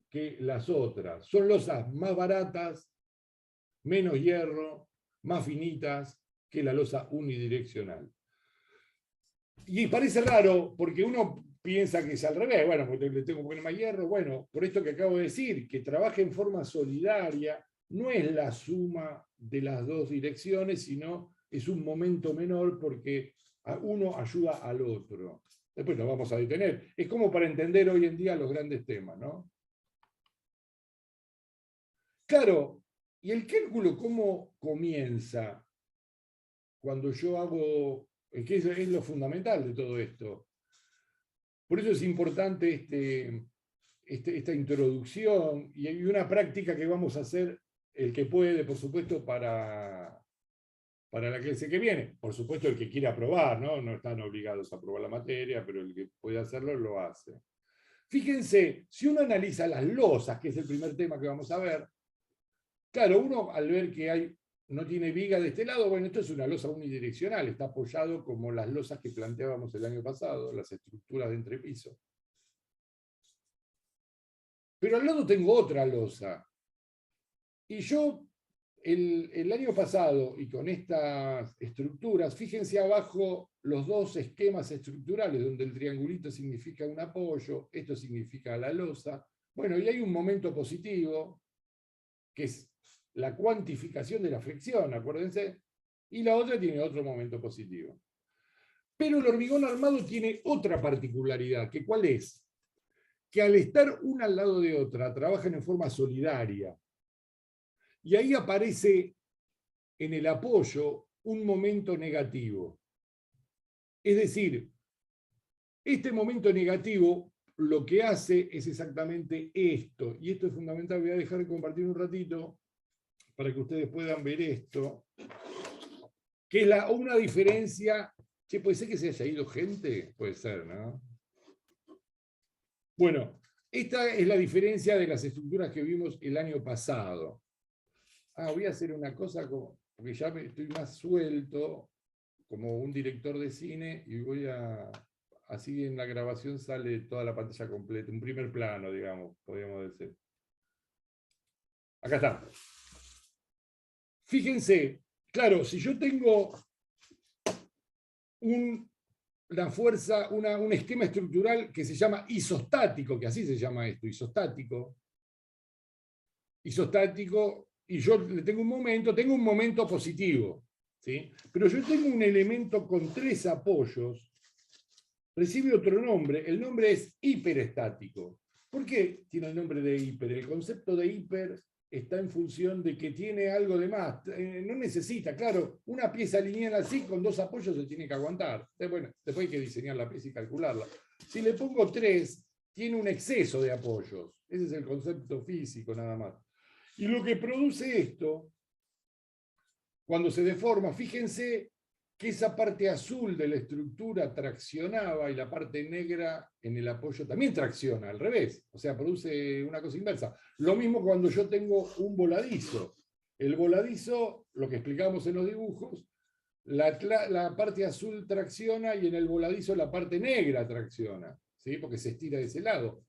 que las otras. Son losas más baratas, menos hierro, más finitas que la losa unidireccional. Y parece raro, porque uno piensa que es al revés, bueno, porque le tengo que poner más hierro, bueno, por esto que acabo de decir, que trabaje en forma solidaria, no es la suma de las 2 direcciones, sino es un momento menor porque uno ayuda al otro. Después lo vamos a detener. Es como para entender hoy en día los grandes temas, ¿no? Claro, ¿y el cálculo cómo comienza? Cuando yo hago, que es lo fundamental de todo esto. Por eso es importante esta introducción y hay una práctica que vamos a hacer, el que puede, por supuesto, para la clase que viene. Por supuesto, el que quiera aprobar, ¿no? No están obligados a aprobar la materia, pero el que puede hacerlo, lo hace. Fíjense, si uno analiza las losas, que es el primer tema que vamos a ver, claro, uno al ver que no tiene viga de este lado, bueno, esto es una losa unidireccional, está apoyado como las losas que planteábamos el año pasado, las estructuras de entrepiso. Pero al lado tengo otra losa. Y yo, el año pasado, y con estas estructuras, fíjense abajo los 2 esquemas estructurales, donde el triangulito significa un apoyo, esto significa la losa. Bueno, y hay un momento positivo, que es la cuantificación de la flexión, acuérdense, y la otra tiene otro momento positivo. Pero el hormigón armado tiene otra particularidad, que ¿cuál es? Que al estar una al lado de otra, trabajan en forma solidaria. Y ahí aparece en el apoyo un momento negativo. Es decir, este momento negativo lo que hace es exactamente esto, y esto es fundamental. Voy a dejar de compartir un ratito para que ustedes puedan ver esto, que es una diferencia. Che, ¿puede ser que se haya ido gente? Puede ser, ¿no? Bueno, esta es la diferencia de las estructuras que vimos el año pasado. Voy a hacer una cosa, porque ya estoy más suelto, como un director de cine, y así en la grabación sale toda la pantalla completa, un primer plano, digamos, podríamos decir. Acá está. Fíjense, claro, si yo tengo una fuerza, un esquema estructural que se llama isostático, que así se llama esto, isostático, y yo le tengo un momento positivo, ¿sí? Pero yo tengo un elemento con 3 apoyos, recibe otro nombre, el nombre es hiperestático. ¿Por qué tiene el nombre de hiper? El concepto de hiper está en función de que tiene algo de más. No necesita, claro, una pieza lineal así con 2 apoyos se tiene que aguantar. Bueno, después hay que diseñar la pieza y calcularla. Si le pongo 3, tiene un exceso de apoyos. Ese es el concepto físico nada más. Y lo que produce esto, cuando se deforma, fíjense que esa parte azul de la estructura traccionaba y la parte negra en el apoyo también tracciona, al revés. O sea, produce una cosa inversa. Lo mismo cuando yo tengo un voladizo. El voladizo, lo que explicamos en los dibujos, la parte azul tracciona y en el voladizo la parte negra tracciona, ¿sí? Porque se estira de ese lado.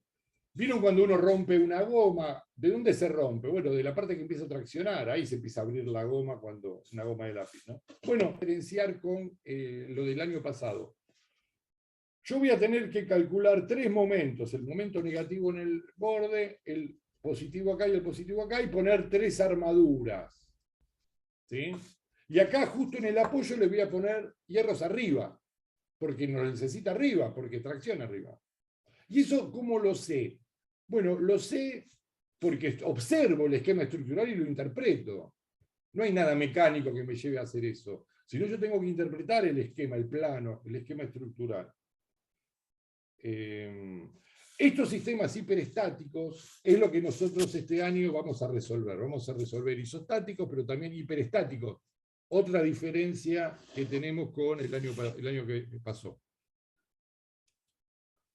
¿Vieron cuando uno rompe una goma? ¿De dónde se rompe? Bueno, de la parte que empieza a traccionar, ahí se empieza a abrir la goma, cuando una goma de lápiz, ¿no? Bueno, diferenciar con lo del año pasado. Yo voy a tener que calcular 3 momentos, el momento negativo en el borde, el positivo acá y el positivo acá, y poner 3 armaduras, ¿sí? Y acá justo en el apoyo le voy a poner hierros arriba, porque nos necesita arriba, porque tracciona arriba. ¿Y eso cómo lo sé? Bueno, lo sé porque observo el esquema estructural y lo interpreto. No hay nada mecánico que me lleve a hacer eso. Si no, yo tengo que interpretar el esquema, el plano, el esquema estructural. Estos sistemas hiperestáticos es lo que nosotros este año vamos a resolver. Vamos a resolver isostáticos, pero también hiperestáticos. Otra diferencia que tenemos con el año que pasó.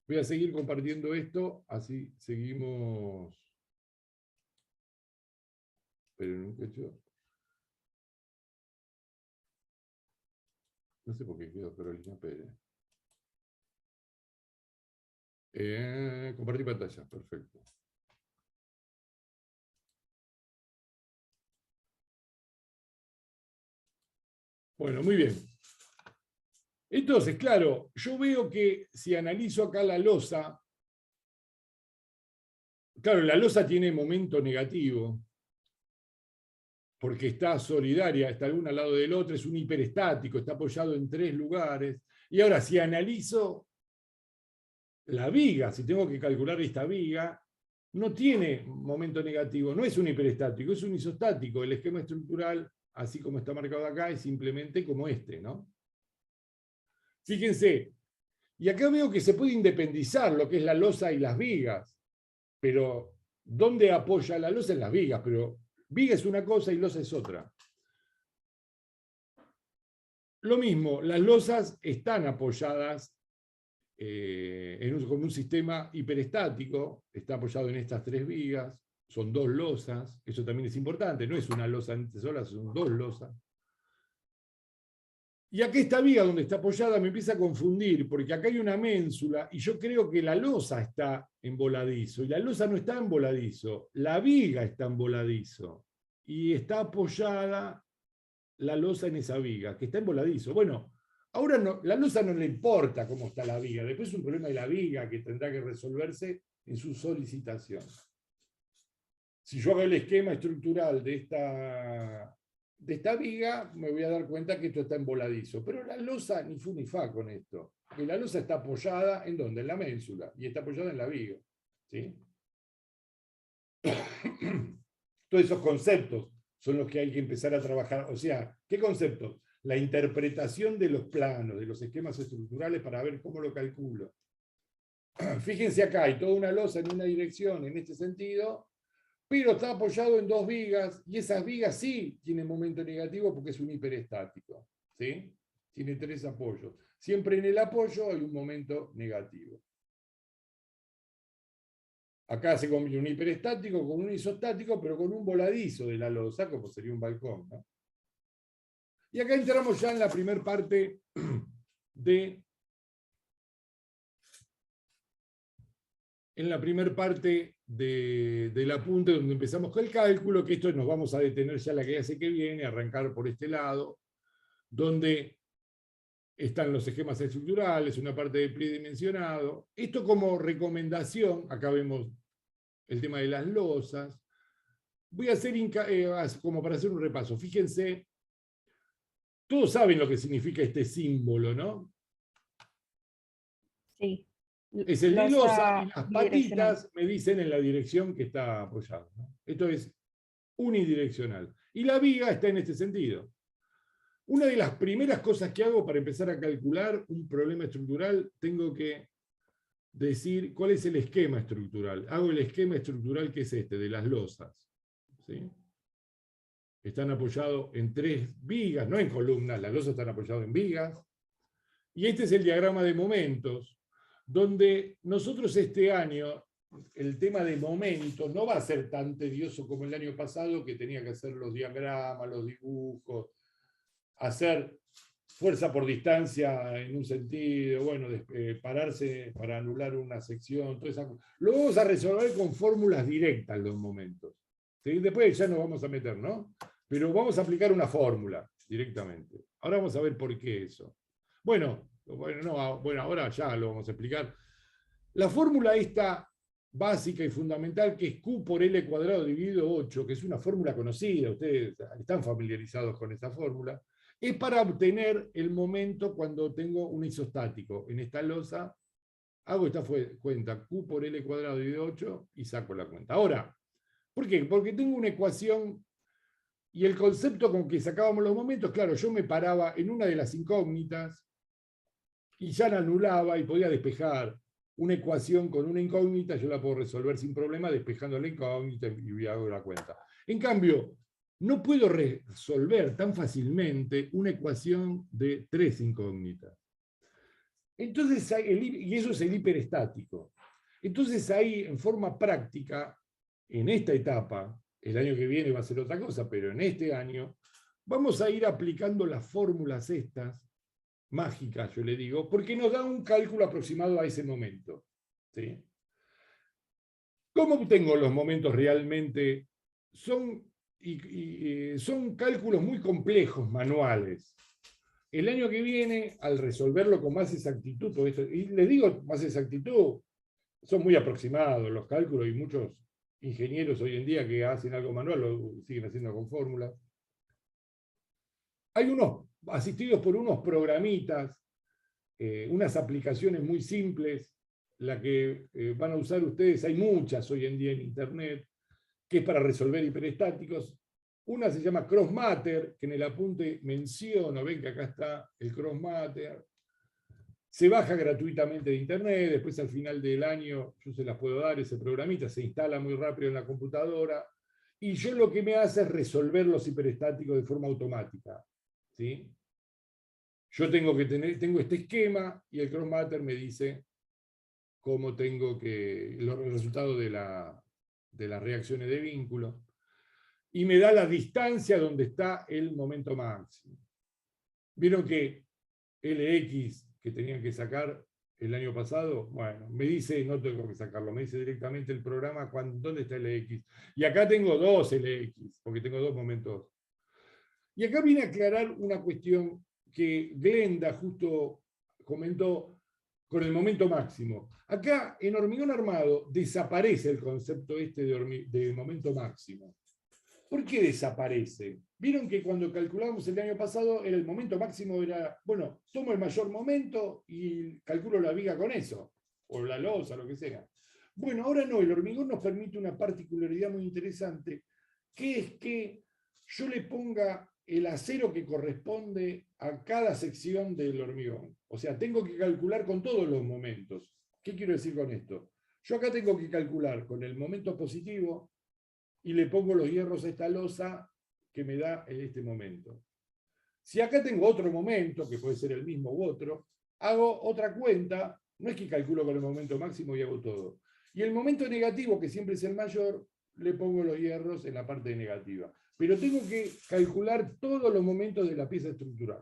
Voy a seguir compartiendo esto, así seguimos. Esperen un cacho. No sé por qué quedó Carolina Pérez. Compartir pantalla, perfecto. Bueno, muy bien. Entonces, claro, yo veo que si analizo acá la losa, claro, la losa tiene momento negativo, porque está solidaria, está el uno al lado del otro, es un hiperestático, está apoyado en 3 lugares. Y ahora, si analizo la viga, si tengo que calcular esta viga, no tiene momento negativo, no es un hiperestático, es un isostático. El esquema estructural, así como está marcado acá, es simplemente como este, ¿no? Fíjense, y acá veo que se puede independizar lo que es la losa y las vigas, pero ¿dónde apoya la losa? En las vigas, pero viga es una cosa y losa es otra. Lo mismo, las losas están apoyadas con un sistema hiperestático, está apoyado en estas 3 vigas, son 2 losas, eso también es importante, no es una losa sola, son 2 losas. Y acá esta viga donde está apoyada me empieza a confundir, porque acá hay una ménsula y yo creo que la losa está en voladizo, y la losa no está en voladizo, la viga está en voladizo, y está apoyada la losa en esa viga, que está en voladizo. Bueno, ahora no, la losa no le importa cómo está la viga, después es un problema de la viga que tendrá que resolverse en su solicitación. Si yo hago el esquema estructural de esta viga, me voy a dar cuenta que esto está en voladizo. Pero la losa ni fu ni fa con esto. Porque la losa está apoyada ¿en dónde? En la ménsula. Y está apoyada en la viga. ¿Sí? Todos esos conceptos son los que hay que empezar a trabajar. O sea, ¿qué conceptos? La interpretación de los planos, de los esquemas estructurales para ver cómo lo calculo. Fíjense acá, hay toda una losa en una dirección en este sentido, pero está apoyado en 2 vigas, y esas vigas sí tienen momento negativo porque es un hiperestático. ¿Sí? Tiene 3 apoyos. Siempre en el apoyo hay un momento negativo. Acá se combina un hiperestático con un isostático, pero con un voladizo de la losa, como sería un balcón, ¿no? Y acá entramos ya en la primera parte del apunte, donde empezamos con el cálculo, que esto nos vamos a detener ya la clase que viene, arrancar por este lado, donde están los esquemas estructurales, una parte del tridimensionado. Esto como recomendación, acá vemos el tema de las losas. Voy a hacer, como para hacer un repaso, fíjense, todos saben lo que significa este símbolo, ¿no? Sí. Es el de losa, y las bidireccional. patitas me dicen en la dirección que está apoyado, ¿no? Esto es unidireccional. Y la viga está en este sentido. Una de las primeras cosas que hago para empezar a calcular un problema estructural, tengo que decir cuál es el esquema estructural. Hago el esquema estructural que es este, de las losas. ¿Sí? Están apoyados en 3 vigas, no en columnas, las losas están apoyadas en vigas. Y este es el diagrama de momentos, donde nosotros este año, el tema de momentos no va a ser tan tedioso como el año pasado, que tenía que hacer los diagramas, los dibujos, hacer fuerza por distancia en un sentido, bueno, pararse para anular una sección, toda esa cosa. Lo vamos a resolver con fórmulas directas los momentos. ¿Sí? Después ya nos vamos a meter, ¿no? Pero vamos a aplicar una fórmula directamente. Ahora vamos a ver por qué eso. Bueno, ahora ya lo vamos a explicar. La fórmula esta básica y fundamental, que es Q por L cuadrado dividido 8, que es una fórmula conocida, ustedes están familiarizados con esta fórmula, es para obtener el momento cuando tengo un isostático. En esta losa hago esta cuenta, Q por L cuadrado dividido 8, y saco la cuenta. Ahora, ¿por qué? Porque tengo una ecuación, y el concepto con que sacábamos los momentos, claro, yo me paraba en una de las incógnitas, y ya la anulaba y podía despejar. Una ecuación con una incógnita, yo la puedo resolver sin problema despejando la incógnita y hago la cuenta. En cambio, no puedo resolver tan fácilmente una ecuación de 3 incógnitas. Entonces, y eso es el hiperestático. Entonces ahí, en forma práctica, en esta etapa, el año que viene va a ser otra cosa, pero en este año, vamos a ir aplicando las fórmulas estas, mágicas, yo le digo, porque nos da un cálculo aproximado a ese momento. ¿Sí? ¿Cómo obtengo los momentos realmente? Son cálculos muy complejos, manuales. El año que viene, al resolverlo con más exactitud, y les digo más exactitud, son muy aproximados los cálculos, y muchos ingenieros hoy en día que hacen algo manual lo siguen haciendo con fórmulas. Hay unos asistidos por unos programitas, unas aplicaciones muy simples, la que van a usar ustedes, hay muchas hoy en día en internet, que es para resolver hiperestáticos. Una se llama CrossMatter, que en el apunte menciono, ven que acá está el CrossMatter. Se baja gratuitamente de internet, después al final del año yo se las puedo dar, ese programita se instala muy rápido en la computadora, y yo lo que me hace es resolver los hiperestáticos de forma automática. ¿Sí? Yo tengo este esquema, y el CrossMatter me dice cómo tengo el resultado de las reacciones de vínculo, y me da la distancia donde está el momento máximo. Vieron que LX, que tenían que sacar el año pasado, bueno, me dice, no tengo que sacarlo, me dice directamente el programa dónde está LX. Y acá tengo 2 LX, porque tengo 2 momentos. Y acá viene a aclarar una cuestión que Glenda justo comentó con el momento máximo. Acá, en hormigón armado, desaparece el concepto este de momento máximo. ¿Por qué desaparece? Vieron que cuando calculábamos el año pasado, el momento máximo era, bueno, tomo el mayor momento y calculo la viga con eso, o la losa, lo que sea. Bueno, ahora no, el hormigón nos permite una particularidad muy interesante, que es que yo le ponga el acero que corresponde a cada sección del hormigón. O sea, tengo que calcular con todos los momentos. ¿Qué quiero decir con esto? Yo acá tengo que calcular con el momento positivo, y le pongo los hierros a esta losa que me da en este momento. Si acá tengo otro momento, que puede ser el mismo u otro, hago otra cuenta, no es que calculo con el momento máximo y hago todo. Y el momento negativo, que siempre es el mayor, le pongo los hierros en la parte negativa. Pero tengo que calcular todos los momentos de la pieza estructural.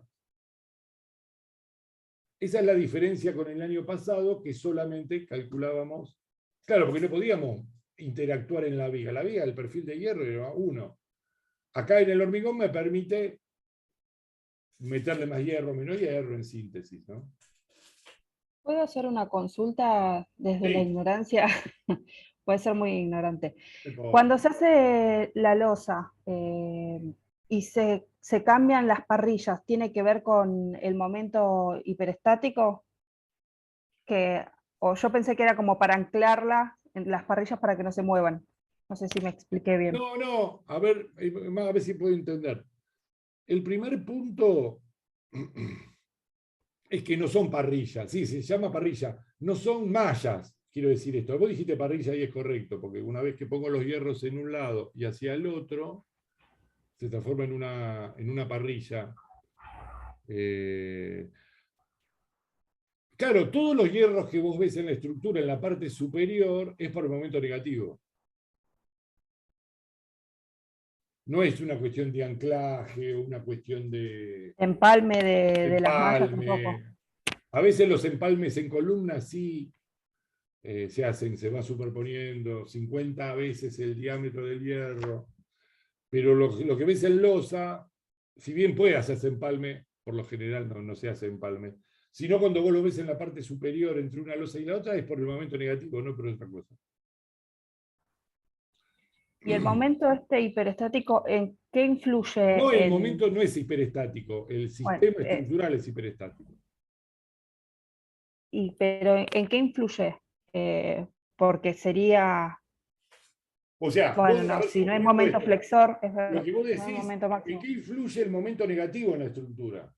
Esa es la diferencia con el año pasado, que solamente calculábamos, claro, porque no podíamos interactuar en la viga. La viga, el perfil de hierro era 1. Acá en el hormigón me permite meterle más hierro, menos hierro, en síntesis, ¿no? ¿Puedo hacer una consulta desde la ignorancia? Puede ser muy ignorante. Cuando se hace la losa y se cambian las parrillas, ¿tiene que ver con el momento hiperestático? O yo pensé que era como para anclarla en las parrillas para que no se muevan. No sé si me expliqué bien. No, a ver si puedo entender. El primer punto es que no son parrillas, sí, se llama parrilla, no son mallas, quiero decir esto. Vos dijiste parrilla y es correcto, porque una vez que pongo los hierros en un lado y hacia el otro, se transforma en una parrilla. Claro, todos los hierros que vos ves en la estructura, en la parte superior, es por el momento negativo. No es una cuestión de anclaje, una cuestión de Empalme de las mallas tampoco. empalme. A veces los empalmes en columnas sí se hacen, se va superponiendo 50 veces el diámetro del hierro, pero lo que ves en losa, si bien puede hacerse empalme, por lo general no se hace empalme, sino cuando vos lo ves en la parte superior entre una losa y la otra es por el momento negativo, no por otra cosa. ¿Y el momento hiperestático en qué influye? No, el momento no es hiperestático, el sistema estructural es hiperestático. Pero ¿en qué influye? Porque sería... O sea, bueno, no, si no hay momento flexor, es verdad. Lo que vos No hay decís, momento máximo. ¿en qué influye el momento negativo en la estructura?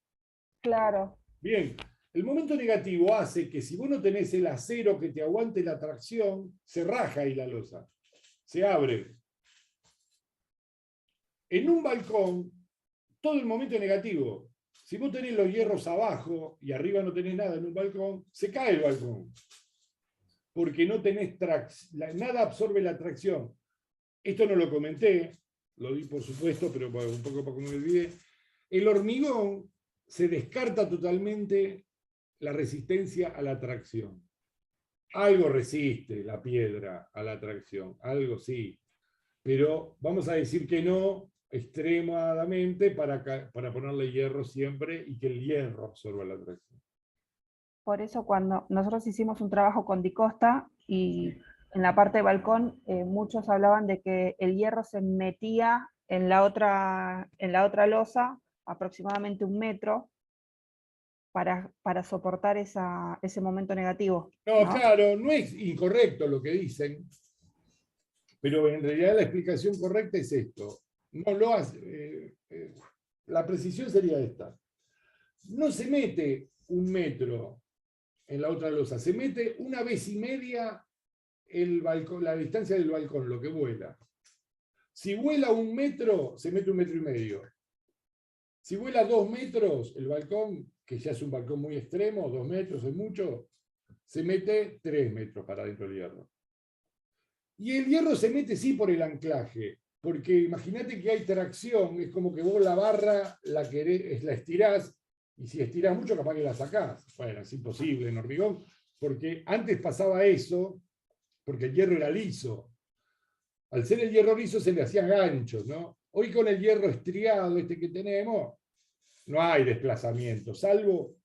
Claro. Bien, el momento negativo hace que si vos no tenés el acero que te aguante la tracción, se raja ahí la losa, se abre. En un balcón, todo el momento es negativo. Si vos tenés los hierros abajo y arriba no tenés nada en un balcón, se cae el balcón. Porque no tenés tracción, nada absorbe la tracción. Esto no lo comenté, lo di por supuesto, pero un poco para que no me olvide. El hormigón se descarta totalmente la resistencia a la tracción. Algo resiste la piedra a la tracción, algo sí. Pero vamos a decir que no extremadamente para ponerle hierro siempre y que el hierro absorba la tracción. Por eso cuando nosotros hicimos un trabajo con Di Costa y en la parte de balcón muchos hablaban de que el hierro se metía en la otra losa aproximadamente 1 metro para soportar ese momento negativo. No, claro, no es incorrecto lo que dicen, pero en realidad la explicación correcta es esto. No lo hace, la precisión sería esta. No se mete 1 metro en la otra losa, se mete 1,5 veces el balcón, la distancia del balcón, lo que vuela. Si vuela 1 metro, se mete 1,5 metros. Si vuela 2 metros, el balcón, que ya es un balcón muy extremo, 2 metros es mucho, se mete 3 metros para adentro del hierro. Y el hierro se mete sí por el anclaje, porque imagínate que hay tracción, es como que vos la barra la estirás, y si estirás mucho capaz que la sacás. Bueno, es imposible en hormigón, porque antes pasaba eso, porque el hierro era liso. Al ser el hierro liso se le hacían ganchos, ¿no? Hoy con el hierro estriado que tenemos, no hay desplazamiento, salvo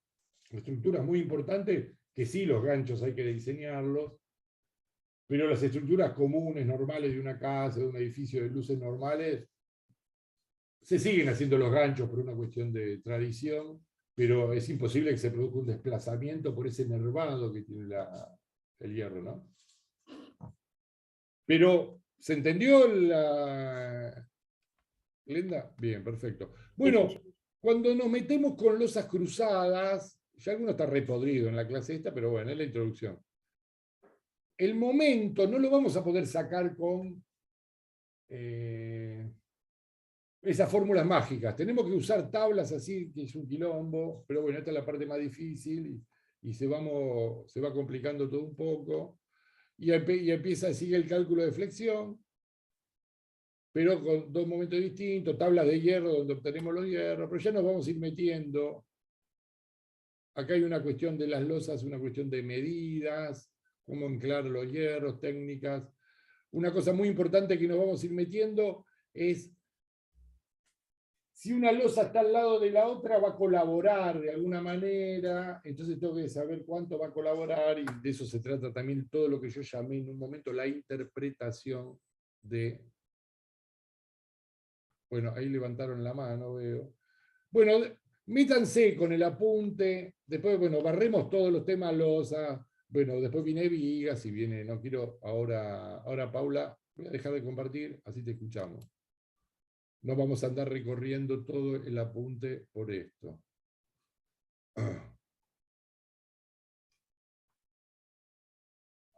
estructuras muy importantes, que sí los ganchos hay que diseñarlos, pero las estructuras comunes, normales de una casa, de un edificio de luces normales, se siguen haciendo los ganchos por una cuestión de tradición, pero es imposible que se produzca un desplazamiento por ese nervado que tiene el hierro, ¿no? Pero, ¿se entendió Glenda? Bien, perfecto. Bueno, cuando nos metemos con losas cruzadas, ya alguno está repodrido en la clase esta, pero bueno, es la introducción. El momento no lo vamos a poder sacar con esas fórmulas mágicas. Tenemos que usar tablas así, que es un quilombo, pero bueno, esta es la parte más difícil y se va complicando todo un poco. Y sigue el cálculo de flexión, pero con 2 momentos distintos, tablas de hierro donde obtenemos los hierros, pero ya nos vamos a ir metiendo. Acá hay una cuestión de las losas, una cuestión de medidas, cómo anclar los hierros, técnicas. Una cosa muy importante que nos vamos a ir metiendo es si una losa está al lado de la otra, va a colaborar de alguna manera, entonces tengo que saber cuánto va a colaborar, y de eso se trata también todo lo que yo llamé en un momento la interpretación de... Bueno, ahí levantaron la mano, veo. Bueno, métanse con el apunte, después, bueno, barremos todos los temas losa, bueno, después viene vigas y viene, no quiero, ahora Paula Voy a dejar de compartir, así te escuchamos. No vamos a andar recorriendo todo el apunte por esto.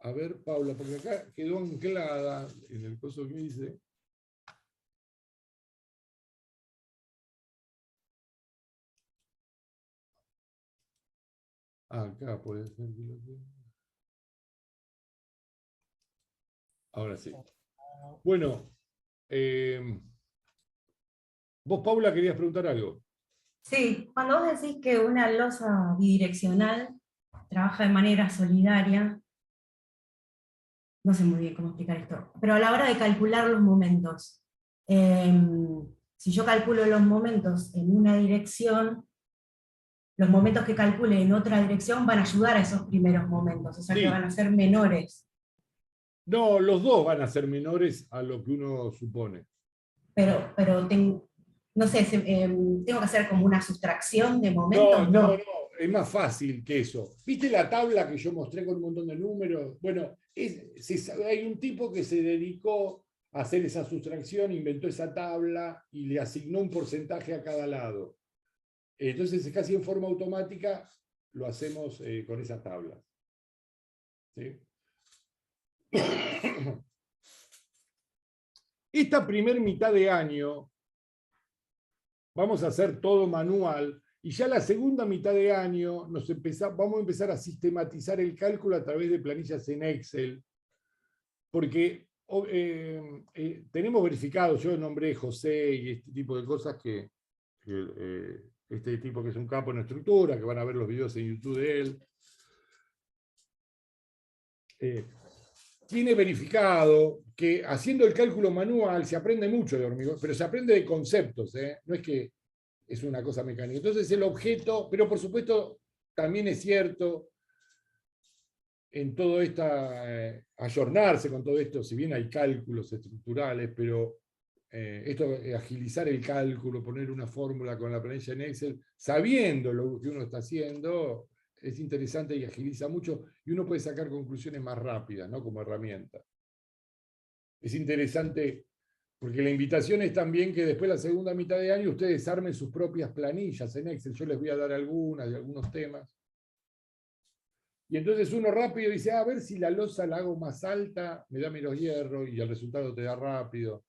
A ver, Paula, porque acá quedó anclada en el coso que hice. Acá puede ser que lo tenga. Ahora sí. Bueno, vos, Paula, querías preguntar algo. Sí, cuando vos decís que una losa bidireccional trabaja de manera solidaria, no sé muy bien cómo explicar esto, pero a la hora de calcular los momentos, si yo calculo los momentos en una dirección, los momentos que calcule en otra dirección van a ayudar a esos primeros momentos, o sea Sí. que van a ser menores. No, los dos van a ser menores a lo que uno supone. Pero no sé, tengo que hacer como una sustracción de momentos. No, es más fácil que eso. ¿Viste la tabla que yo mostré con un montón de números? Bueno, hay un tipo que se dedicó a hacer esa sustracción, inventó esa tabla y le asignó un porcentaje a cada lado. Entonces, casi en forma automática, lo hacemos con esa tabla. ¿Sí? Esta primer mitad de año vamos a hacer todo manual y ya la segunda mitad de año vamos a empezar a sistematizar el cálculo a través de planillas en Excel, porque tenemos verificado, yo nombré José y este tipo de cosas este tipo que es un capo en estructura, que van a ver los videos en YouTube de él. Tiene verificado que haciendo el cálculo manual se aprende mucho de hormigón, pero se aprende de conceptos, no es que es una cosa mecánica. Entonces el objeto, pero por supuesto también es cierto en todo esto, ayornarse con todo esto, si bien hay cálculos estructurales, pero esto, agilizar el cálculo, poner una fórmula con la planilla en Excel, sabiendo lo que uno está haciendo, es interesante y agiliza mucho, y uno puede sacar conclusiones más rápidas, ¿no? Como herramienta. Es interesante, porque la invitación es también que después de la segunda mitad de año ustedes armen sus propias planillas en Excel. Yo les voy a dar algunas de algunos temas. Y entonces uno rápido dice, a ver si la losa la hago más alta, me da menos hierro, y el resultado te da rápido.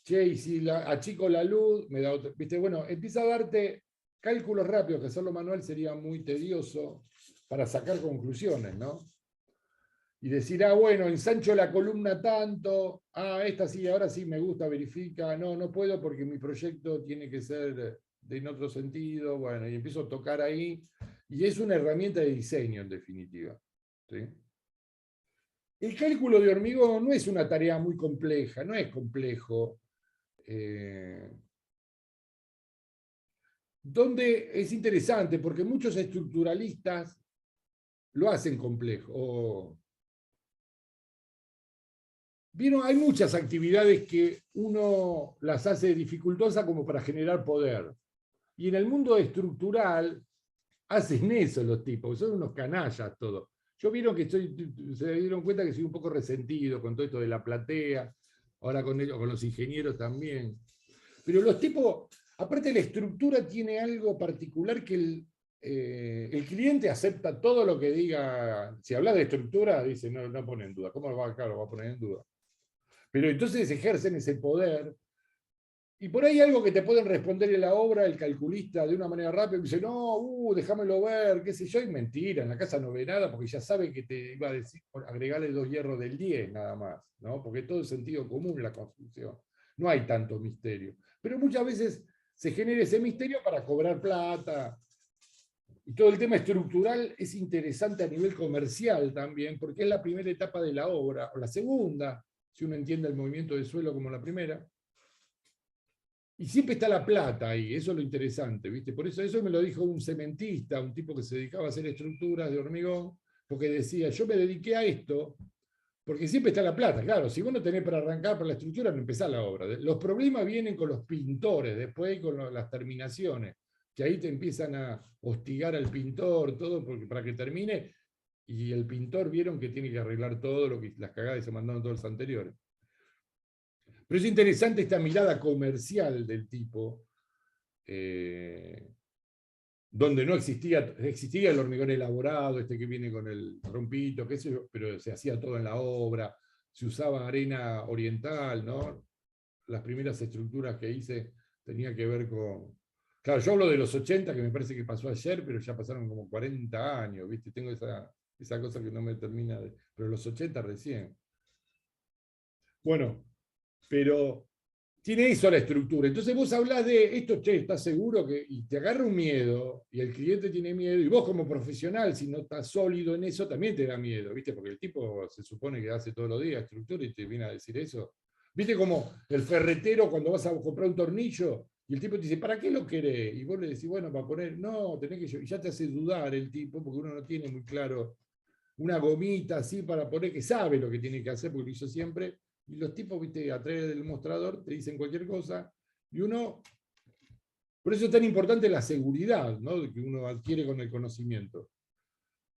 Che, y si achico la luz, me da otro. ¿Viste? Bueno, empieza a darte cálculos rápidos, que hacerlo manual sería muy tedioso para sacar conclusiones, ¿no? Y decir, bueno, ensancho la columna tanto, esta sí, ahora sí me gusta, verifica, no puedo porque mi proyecto tiene que ser en otro sentido, bueno, y empiezo a tocar ahí, y es una herramienta de diseño en definitiva. ¿Sí? El cálculo de hormigón no es una tarea muy compleja, no es complejo. Donde es interesante, porque muchos estructuralistas lo hacen complejo. Vieron, hay muchas actividades que uno las hace dificultosas como para generar poder. Y en el mundo estructural hacen eso los tipos, son unos canallas todos. Vieron que se dieron cuenta que soy un poco resentido con todo esto de la platea, ahora con los ingenieros también. Pero los tipos, aparte la estructura tiene algo particular que el cliente acepta todo lo que diga. Si hablas de estructura, dice, no pone en duda. ¿Cómo lo va a poner en duda? Pero entonces ejercen ese poder. Y por ahí algo que te pueden responder en la obra, el calculista, de una manera rápida, y dice, no, déjamelo ver, qué sé yo, y mentira, en la casa no ve nada, porque ya sabe que te iba a decir, agregarle 2 hierros del 10 nada más, ¿no? Porque todo es sentido común la construcción. No hay tanto misterio. Pero muchas veces se genera ese misterio para cobrar plata. Y todo el tema estructural es interesante a nivel comercial también, porque es la primera etapa de la obra, o la segunda, si uno entiende el movimiento del suelo como la primera. Y siempre está la plata ahí, eso es lo interesante, ¿viste? Por eso me lo dijo un cementista, un tipo que se dedicaba a hacer estructuras de hormigón, porque decía, yo me dediqué a esto, porque siempre está la plata. Claro, si vos no tenés para arrancar para la estructura, no empezás la obra. Los problemas vienen con los pintores, después con las terminaciones, que ahí te empiezan a hostigar al pintor, todo para que termine, y el pintor vieron que tiene que arreglar todo las cagadas que se mandaron todos los anteriores. Pero es interesante esta mirada comercial del tipo, donde no existía el hormigón elaborado, este que viene con el rompito, qué sé yo, pero se hacía todo en la obra, se usaba arena oriental, ¿no? Las primeras estructuras que hice tenían que ver con... Claro, yo hablo de los 80, que me parece que pasó ayer, pero ya pasaron como 40 años, ¿viste? Tengo esa cosa que no me termina de... Pero los 80 recién. Bueno, pero tiene eso la estructura. Entonces vos hablás de esto, che, ¿estás seguro? Y te agarra un miedo, y el cliente tiene miedo, y vos como profesional, si no estás sólido en eso, también te da miedo, ¿viste? Porque el tipo se supone que hace todos los días estructura y te viene a decir eso. ¿Viste como el ferretero cuando vas a comprar un tornillo y el tipo te dice, ¿para qué lo querés? Y vos le decís, bueno, para poner, no, tenés que... Y ya te hace dudar el tipo, porque uno no tiene muy claro una gomita así para poner, que sabe lo que tiene que hacer, porque lo hizo siempre. Y los tipos, viste, a través del mostrador te dicen cualquier cosa, y uno... Por eso es tan importante la seguridad, ¿no?, que uno adquiere con el conocimiento.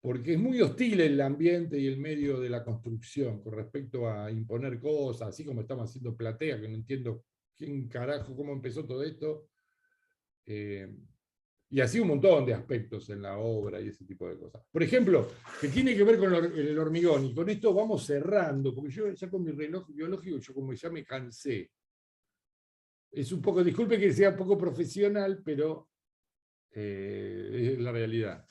Porque es muy hostil el ambiente y el medio de la construcción con respecto a imponer cosas, así como estamos haciendo platea, que no entiendo quién carajo, cómo empezó todo esto. Y así un montón de aspectos en la obra y ese tipo de cosas. Por ejemplo, que tiene que ver con el hormigón, y con esto vamos cerrando, porque yo ya con mi reloj biológico, yo como ya me cansé. Es un poco, disculpe que sea un poco profesional, pero es la realidad.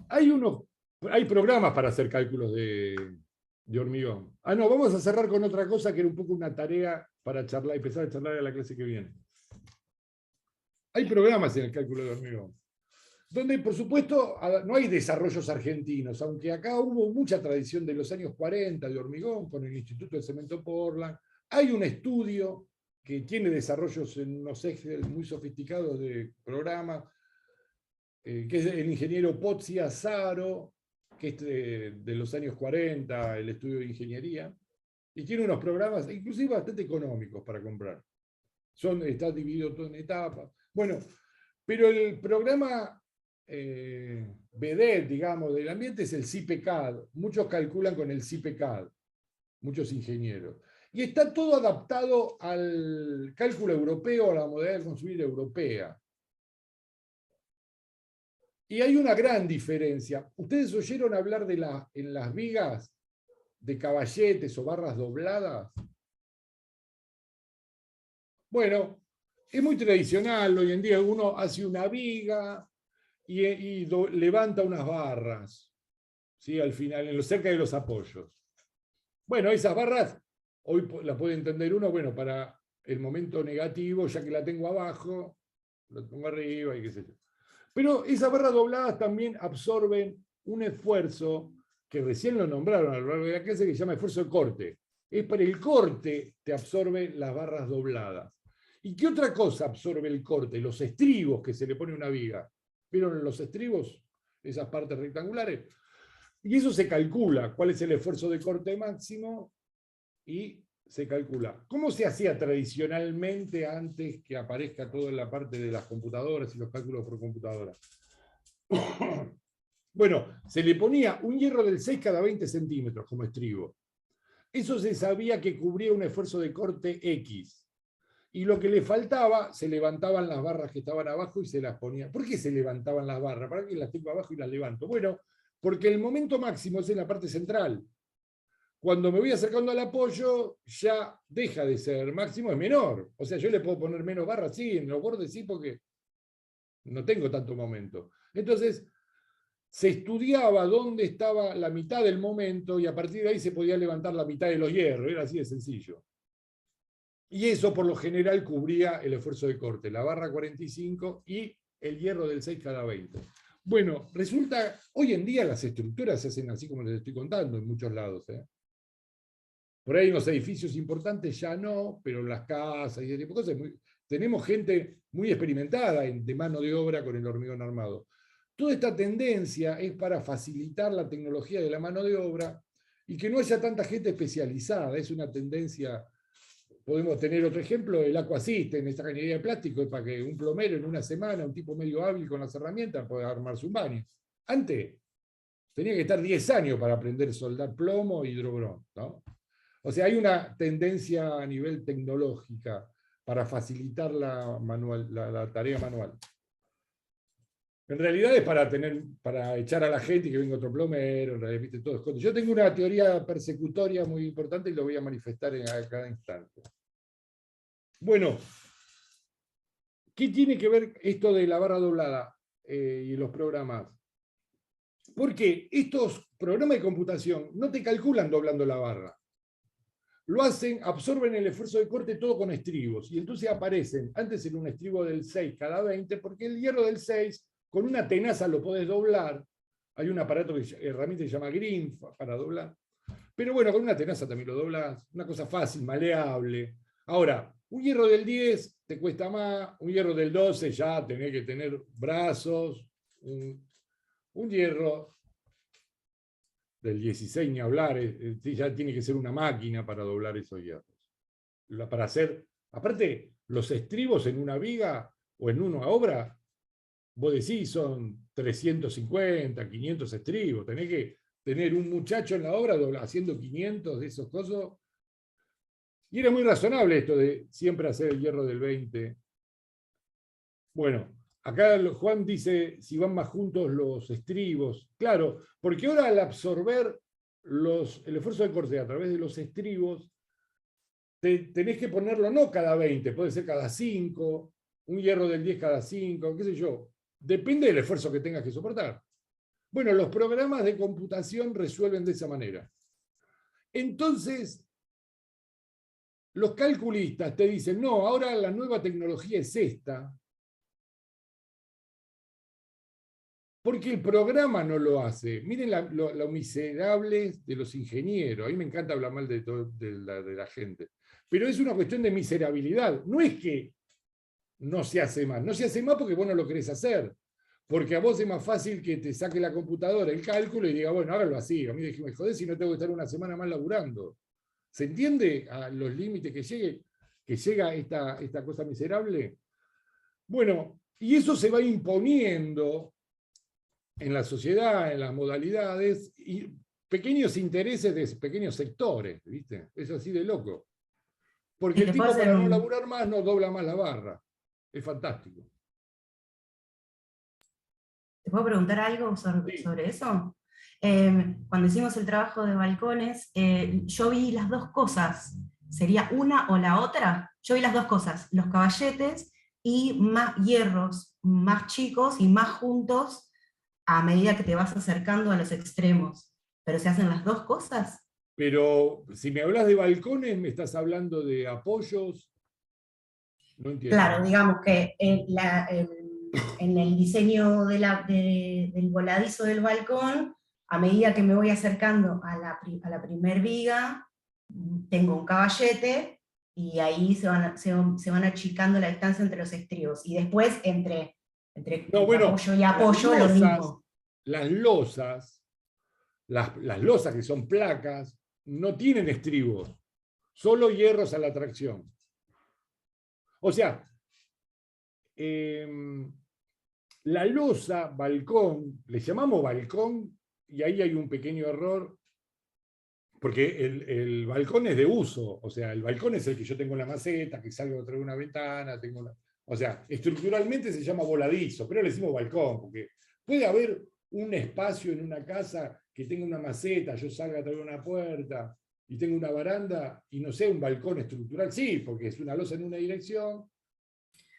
Hay programas para hacer cálculos de hormigón. Ah, no, vamos a cerrar con otra cosa que era un poco una tarea para charlar, empezar a charlar en la clase que viene. Hay programas en el cálculo de hormigón, donde por supuesto no hay desarrollos argentinos, aunque acá hubo mucha tradición de los años 40 de hormigón con el Instituto de Cemento Portland. Hay un estudio que tiene desarrollos en unos ejes muy sofisticados de programas, que es el ingeniero Pozzi Azaro, que es de los años 40, el estudio de ingeniería, y tiene unos programas inclusive bastante económicos para comprar. Está dividido todo en etapas. Bueno, pero el programa BD, digamos, del ambiente es el CIPECAD. Muchos calculan con el CIPECAD, muchos ingenieros. Y está todo adaptado al cálculo europeo, a la modalidad de construir europea. Y hay una gran diferencia. ¿Ustedes oyeron hablar en las vigas de caballetes o barras dobladas? Bueno, es muy tradicional. Hoy en día uno hace una viga y levanta unas barras, ¿sí?, al final, cerca de los apoyos. Bueno, esas barras, hoy las puede entender uno, bueno, para el momento negativo, ya que la tengo abajo, la pongo arriba y qué sé yo. Pero esas barras dobladas también absorben un esfuerzo que recién lo nombraron a lo largo de la clase, que se llama esfuerzo de corte. Es para el corte te absorben las barras dobladas. ¿Y qué otra cosa absorbe el corte? Los estribos que se le pone a una viga. ¿Vieron los estribos? Esas partes rectangulares. Y eso se calcula, cuál es el esfuerzo de corte máximo, y se calcula. ¿Cómo se hacía tradicionalmente antes que aparezca toda la parte de las computadoras y los cálculos por computadora? Bueno, se le ponía un hierro del 6 cada 20 centímetros como estribo. Eso se sabía que cubría un esfuerzo de corte X. Y lo que le faltaba, se levantaban las barras que estaban abajo y se las ponía. ¿Por qué se levantaban las barras? ¿Para qué las tengo abajo y las levanto? Bueno, porque el momento máximo es en la parte central. Cuando me voy acercando al apoyo, ya deja de ser máximo, es menor. O sea, yo le puedo poner menos barras, sí, en los bordes sí, porque no tengo tanto momento. Entonces, se estudiaba dónde estaba la mitad del momento y a partir de ahí se podía levantar la mitad de los hierros. Era así de sencillo. Y eso por lo general cubría el esfuerzo de corte, la barra 45 y el hierro del 6 cada 20. Bueno, resulta, hoy en día las estructuras se hacen así como les estoy contando en muchos lados. Por ahí en los edificios importantes ya no, pero en las casas y ese tipo de cosas, tenemos gente muy experimentada de mano de obra con el hormigón armado. Toda esta tendencia es para facilitar la tecnología de la mano de obra y que no haya tanta gente especializada. Es una tendencia. Podemos tener otro ejemplo, el Aquasystem, esta cañería de plástico, para que un plomero en una semana, un tipo medio hábil con las herramientas, pueda armarse un baño. Antes tenía que estar 10 años para aprender a soldar plomo y hidrobrón, ¿no? O sea, hay una tendencia a nivel tecnológica para facilitar la tarea manual. En realidad es para echar a la gente y que venga otro plomero, en realidad, ¿viste? Todo esconde. Yo tengo una teoría persecutoria muy importante y lo voy a manifestar a cada instante. Bueno, ¿qué tiene que ver esto de la barra doblada y los programas? Porque estos programas de computación no te calculan doblando la barra. Lo hacen, absorben el esfuerzo de corte todo con estribos. Y entonces aparecen, antes era un estribo del 6 cada 20, porque el hierro del 6, con una tenaza lo podés doblar. Hay un aparato, herramienta que se llama Green para doblar. Pero bueno, con una tenaza también lo doblas. Una cosa fácil, maleable. Ahora, un hierro del 10 te cuesta más, un hierro del 12 ya tenés que tener brazos, un hierro del 16 ni hablar, ya tiene que ser una máquina para doblar esos hierros. Para hacer, aparte, los estribos en una viga o en una obra, vos decís, son 350, 500 estribos. Tenés que tener un muchacho en la obra haciendo 500 de esos cosas. Y era muy razonable esto de siempre hacer el hierro del 20. Bueno, acá Juan dice si van más juntos los estribos. Claro, porque ahora al absorber el esfuerzo de corte a través de los estribos, tenés que ponerlo no cada 20, puede ser cada 5, un hierro del 10 cada 5, qué sé yo. Depende del esfuerzo que tengas que soportar. Bueno, los programas de computación resuelven de esa manera. Entonces, los calculistas te dicen, no, ahora la nueva tecnología es esta, porque el programa no lo hace. Miren lo miserables de los ingenieros. A mí me encanta hablar mal de la gente. Pero es una cuestión de miserabilidad. No es que no se hace más. No se hace más porque vos no lo querés hacer. Porque a vos es más fácil que te saque la computadora el cálculo y diga, bueno, hágalo así. A mí me jodés si no tengo que estar una semana más laburando. ¿Se entiende a los límites que llega esta cosa miserable? Bueno, y eso se va imponiendo en la sociedad, en las modalidades, y pequeños intereses de pequeños sectores, ¿viste? Es así de loco. Porque el tipo para no laburar más no dobla más la barra. Es fantástico. ¿Te puedo preguntar algo sobre eso? Cuando hicimos el trabajo de balcones, yo vi las dos cosas. ¿Sería una o la otra? Yo vi las dos cosas, los caballetes y más hierros más chicos y más juntos a medida que te vas acercando a los extremos. ¿Pero se hacen las dos cosas? Pero si me hablas de balcones, ¿me estás hablando de apoyos? No entiendo. Claro, digamos que en el diseño del voladizo del balcón, a medida que me voy acercando a la primer viga, tengo un caballete, y ahí se van achicando la distancia entre los estribos. Y después, entre apoyo y apoyo, lo mismo. Las losas que son placas, no tienen estribos, solo hierros a la tracción. O sea, la losa, balcón, le llamamos balcón, y ahí hay un pequeño error, porque el balcón es de uso, o sea, el balcón es el que yo tengo en la maceta, que salgo a través de una ventana, o sea, estructuralmente se llama voladizo, pero le decimos balcón, porque puede haber un espacio en una casa que tenga una maceta, yo salga a través de una puerta, y tengo una baranda, y no sé, un balcón estructural, sí, porque es una losa en una dirección,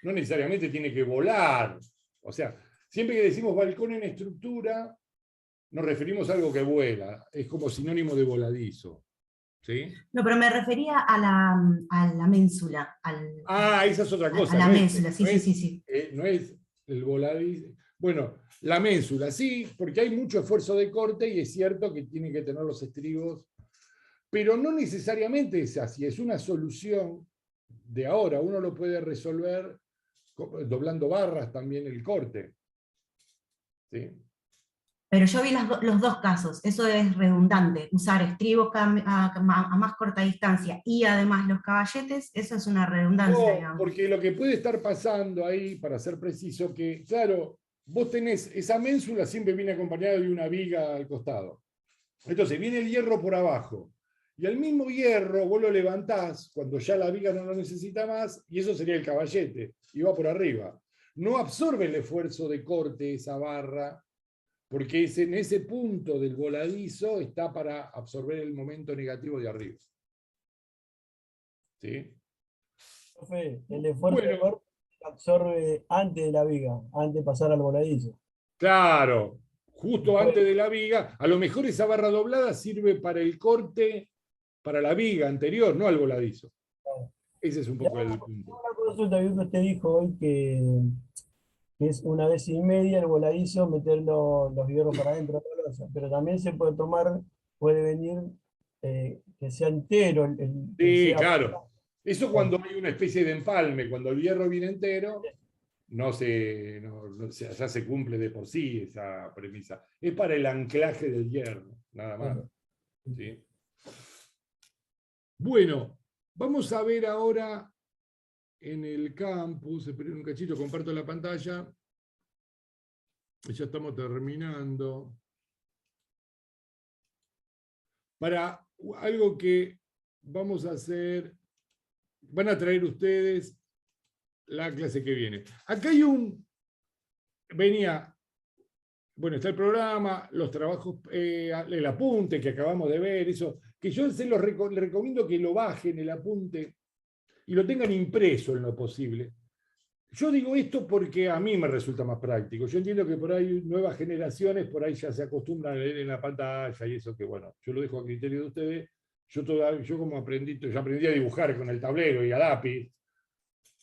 no necesariamente tiene que volar. O sea, siempre que decimos balcón en estructura, nos referimos a algo que vuela, es como sinónimo de voladizo. ¿Sí? No, pero me refería a la ménsula. Esa es otra cosa. A la ménsula, sí. No es el voladizo. Bueno, la ménsula, sí, porque hay mucho esfuerzo de corte y es cierto que tiene que tener los estribos, pero no necesariamente es así, es una solución de ahora, uno lo puede resolver doblando barras también el corte. ¿Sí? Pero yo vi los dos casos, eso es redundante, usar estribos a más corta distancia y además los caballetes, eso es una redundancia, No, digamos. porque lo que puede estar pasando ahí, para ser preciso, que claro, vos tenés, esa ménsula siempre viene acompañada de una viga al costado. Entonces viene el hierro por abajo, Y al mismo hierro vos lo levantás cuando ya la viga no lo necesita más, y eso sería el caballete, y va por arriba. No absorbe el esfuerzo de corte esa barra, porque en ese punto del voladizo está para absorber el momento negativo de arriba. ¿Sí? Profe, el esfuerzo de corte absorbe antes de la viga, antes de pasar al voladizo. Claro, justo antes de la viga. A lo mejor esa barra doblada sirve para el corte, para la viga anterior, no al voladizo. Ese es un poco el punto. Una consulta que usted dijo hoy que es 1,5 el voladizo, meter los hierros para adentro de la losa, pero también se puede tomar, puede venir que sea entero. Sí, claro. Eso cuando hay una especie de empalme, cuando el hierro viene entero, ya se cumple de por sí esa premisa. Es para el anclaje del hierro, nada más. ¿Sí? Bueno, vamos a ver ahora en el campus, esperen un cachito, comparto la pantalla. Ya estamos terminando. Para algo que vamos a hacer, van a traer ustedes la clase que viene. Acá hay bueno, está el programa, los trabajos, el apunte que acabamos de ver, eso, que yo les recomiendo que lo bajen el apunte y lo tengan impreso en lo posible. Yo digo esto porque a mí me resulta más práctico. Yo entiendo que por ahí nuevas generaciones, por ahí ya se acostumbran a leer en la pantalla y eso que, bueno, yo lo dejo a criterio de ustedes. Yo como yo aprendí a dibujar con el tablero y a lápiz.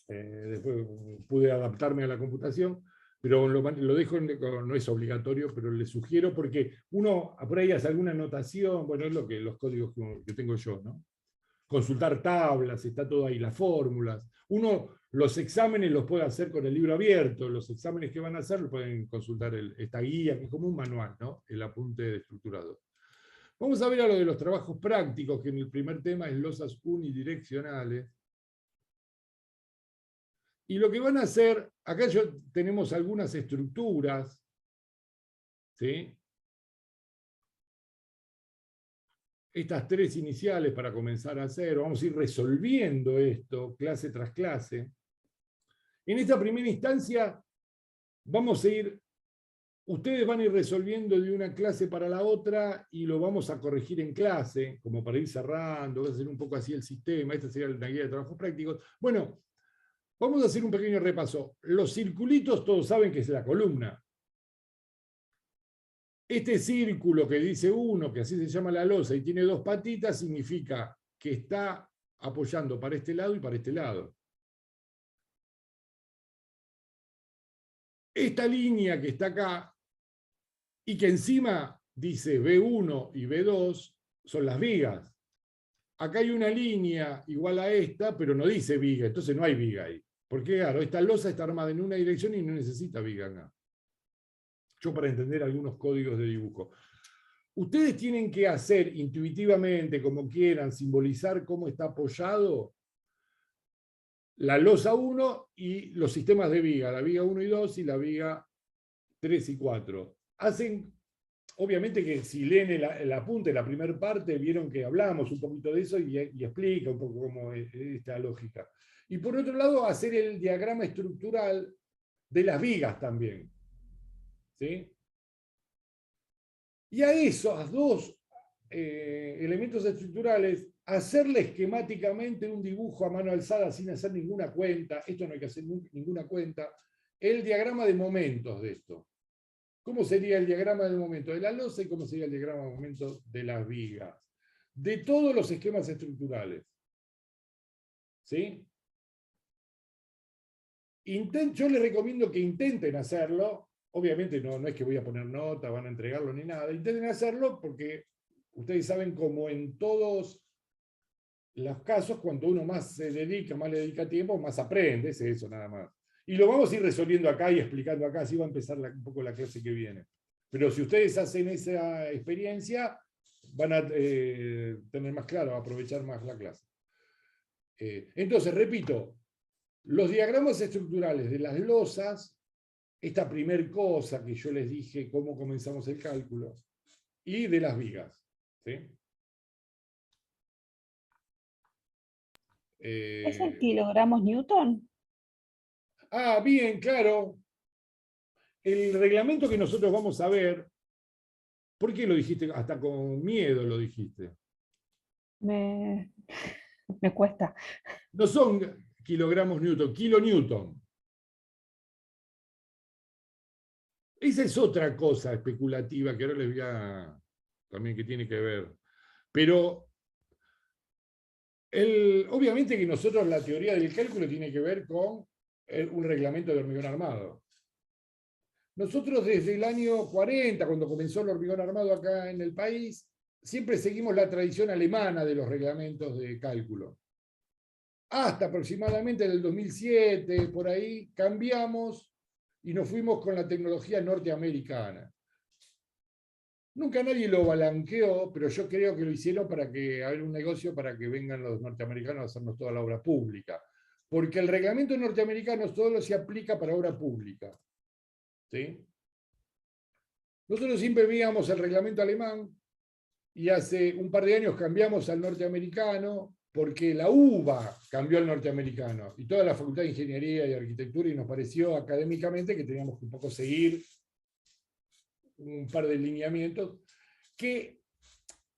Después pude adaptarme a la computación, pero lo dejo, no es obligatorio, pero les sugiero porque uno por ahí hace alguna anotación, bueno, es los códigos que tengo yo, ¿no? Consultar tablas, está todo ahí, las fórmulas. Uno los exámenes los puede hacer con el libro abierto, los exámenes que van a hacer lo pueden consultar esta guía, que es como un manual, ¿no? El apunte de estructurado. Vamos a ver a lo de los trabajos prácticos, que en el primer tema es losas unidireccionales. Y lo que van a hacer, acá tenemos algunas estructuras, ¿sí? Estas 3 iniciales para comenzar a hacer, vamos a ir resolviendo esto, clase tras clase. En esta primera instancia, ustedes van a ir resolviendo de una clase para la otra y lo vamos a corregir en clase, como para ir cerrando, va a ser un poco así el sistema, esta sería la guía de trabajos prácticos. Bueno, vamos a hacer un pequeño repaso. Los circulitos todos saben que es la columna. Este círculo que dice 1, que así se llama la losa, y tiene 2 patitas, significa que está apoyando para este lado y para este lado. Esta línea que está acá, y que encima dice B1 y B2, son las vigas. Acá hay una línea igual a esta, pero no dice viga, entonces no hay viga ahí. Porque claro, esta losa está armada en una dirección y no necesita viga acá. Yo para entender algunos códigos de dibujo. Ustedes tienen que hacer intuitivamente, como quieran, simbolizar cómo está apoyado la losa 1 y los sistemas de viga, la viga 1 y 2 y la viga 3 y 4. Obviamente que si leen el apunte, la primera parte, vieron que hablamos un poquito de eso y explica un poco cómo es esta lógica. Y por otro lado, hacer el diagrama estructural de las vigas también. ¿Sí? Y a esos 2 elementos estructurales, hacerle esquemáticamente un dibujo a mano alzada sin hacer ninguna cuenta, esto no hay que hacer ninguna cuenta, el diagrama de momentos de esto. ¿Cómo sería el diagrama de momento de la losa y cómo sería el diagrama de momento de las vigas? De todos los esquemas estructurales. ¿Sí? Yo les recomiendo que intenten hacerlo. Obviamente no es que voy a poner nota, van a entregarlo ni nada. Intenten hacerlo porque ustedes saben como en todos los casos, cuando uno más se dedica, más le dedica tiempo, más aprende, es eso nada más. Y lo vamos a ir resolviendo acá y explicando acá, así va a empezar un poco la clase que viene. Pero si ustedes hacen esa experiencia, van a tener más claro, aprovechar más la clase. Entonces, repito, los diagramas estructurales de las losas, esta primer cosa que yo les dije, cómo comenzamos el cálculo, y de las vigas. ¿Sí? ¿Es en kilogramos Newton? Ah, bien, claro. El reglamento que nosotros vamos a ver, ¿por qué lo dijiste? Hasta con miedo lo dijiste. Me cuesta. No son kilogramos Newton, kilonewton. Esa es otra cosa especulativa que ahora les voy a también que tiene que ver. Pero obviamente que nosotros la teoría del cálculo tiene que ver con un reglamento de hormigón armado. Nosotros desde el año 40, cuando comenzó el hormigón armado acá en el país, siempre seguimos la tradición alemana de los reglamentos de cálculo. Hasta aproximadamente en el 2007, por ahí, cambiamos y nos fuimos con la tecnología norteamericana. Nunca nadie lo balanqueó, pero yo creo que lo hicieron para que haber un negocio para que vengan los norteamericanos a hacernos toda la obra pública. Porque el reglamento norteamericano solo se aplica para obra pública. ¿Sí? Nosotros siempre veíamos el reglamento alemán y hace un par de años cambiamos al norteamericano porque la UBA cambió al norteamericano y toda la Facultad de Ingeniería y Arquitectura, y nos pareció académicamente que teníamos que un poco seguir un par de lineamientos que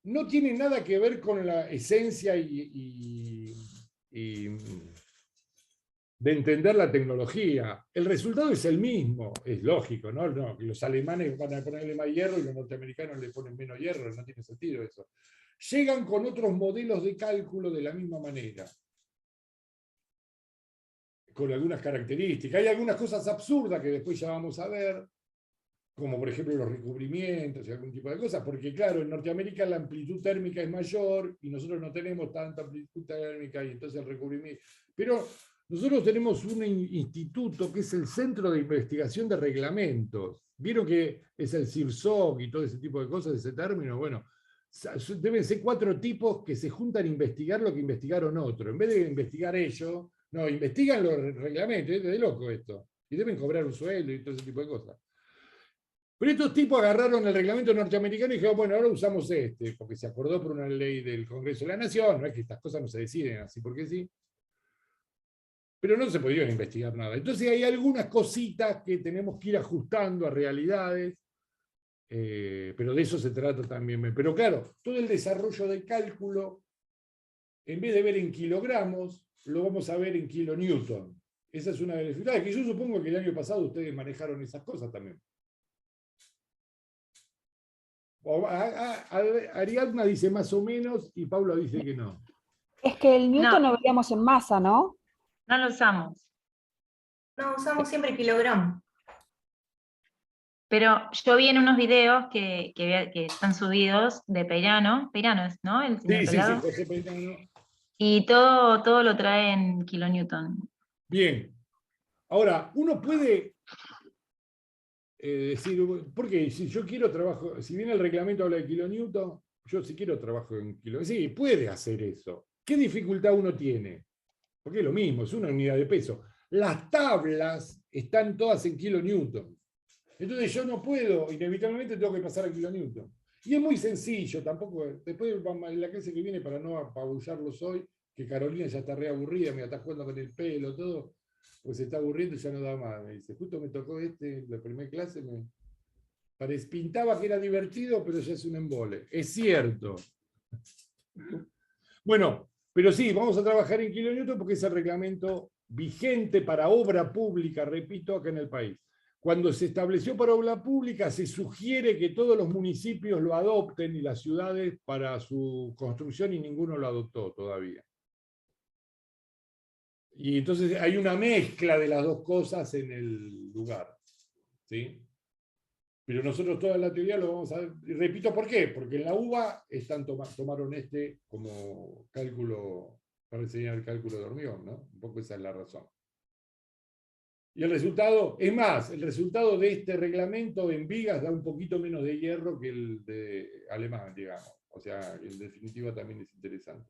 no tienen nada que ver con la esencia y de entender la tecnología. El resultado es el mismo, es lógico, ¿no? No, que los alemanes van a ponerle más hierro y los norteamericanos le ponen menos hierro, no tiene sentido eso. Llegan con otros modelos de cálculo de la misma manera, con algunas características. Hay algunas cosas absurdas que después ya vamos a ver, como por ejemplo los recubrimientos y algún tipo de cosas, porque claro, en Norteamérica la amplitud térmica es mayor y nosotros no tenemos tanta amplitud térmica y entonces el recubrimiento. Pero nosotros tenemos un instituto que es el Centro de Investigación de Reglamentos. ¿Vieron que es el CIRSOC y todo ese tipo de cosas, ese término? Bueno, deben ser 4 tipos que se juntan a investigar lo que investigaron otros. En vez de investigar ellos, no, investigan los reglamentos, es de loco esto. Y deben cobrar un sueldo y todo ese tipo de cosas. Pero estos tipos agarraron el reglamento norteamericano y dijeron, bueno, ahora usamos este, porque se acordó por una ley del Congreso de la Nación, no es que estas cosas no se deciden así porque sí. Pero no se podía investigar nada. Entonces hay algunas cositas que tenemos que ir ajustando a realidades, pero de eso se trata también. Pero claro, todo el desarrollo del cálculo, en vez de ver en kilogramos, lo vamos a ver en kilonewton. Esa es una de las dificultades, que yo supongo que el año pasado ustedes manejaron esas cosas también. Ariadna dice más o menos y Paula dice que no. Es que el Newton lo veíamos en masa, ¿no? No lo usamos. No, usamos siempre kilogramos. Pero yo vi en unos videos que están subidos de Peirano. Peirano es, ¿no? El señor Sí, pelado. José Peirano. Y todo lo trae en kilonewton. Bien. Ahora, uno puede decir, porque si yo quiero trabajo, si bien el reglamento habla de kilonewton, yo si quiero trabajo en kilonewton. Sí, puede hacer eso. ¿Qué dificultad uno tiene? Porque es lo mismo, es una unidad de peso. Las tablas están todas en kilonewton. Entonces yo no puedo, inevitablemente tengo que pasar a kilonewton. Y es muy sencillo, tampoco, después en la clase que viene, para no apabullarlos hoy, que Carolina ya está re aburrida, me está jugando con el pelo, todo, pues se está aburriendo y ya no da más. Me dice, justo me tocó la primera clase, pintaba que era divertido, pero ya es un embole. Es cierto. Bueno, pero sí, vamos a trabajar en kilonewton porque es el reglamento vigente para obra pública, repito, acá en el país. Cuando se estableció para obra pública, se sugiere que todos los municipios lo adopten y las ciudades para su construcción, y ninguno lo adoptó todavía. Y entonces hay una mezcla de las dos cosas en el lugar. ¿Sí? Pero nosotros toda la teoría lo vamos a ver. Y repito, ¿por qué? Porque en la UBA tomaron este como cálculo, para enseñar el cálculo de hormigón, ¿no? Un poco esa es la razón. Y el resultado, es más, el resultado de este reglamento en vigas da un poquito menos de hierro que el de alemán, digamos. O sea, en definitiva también es interesante.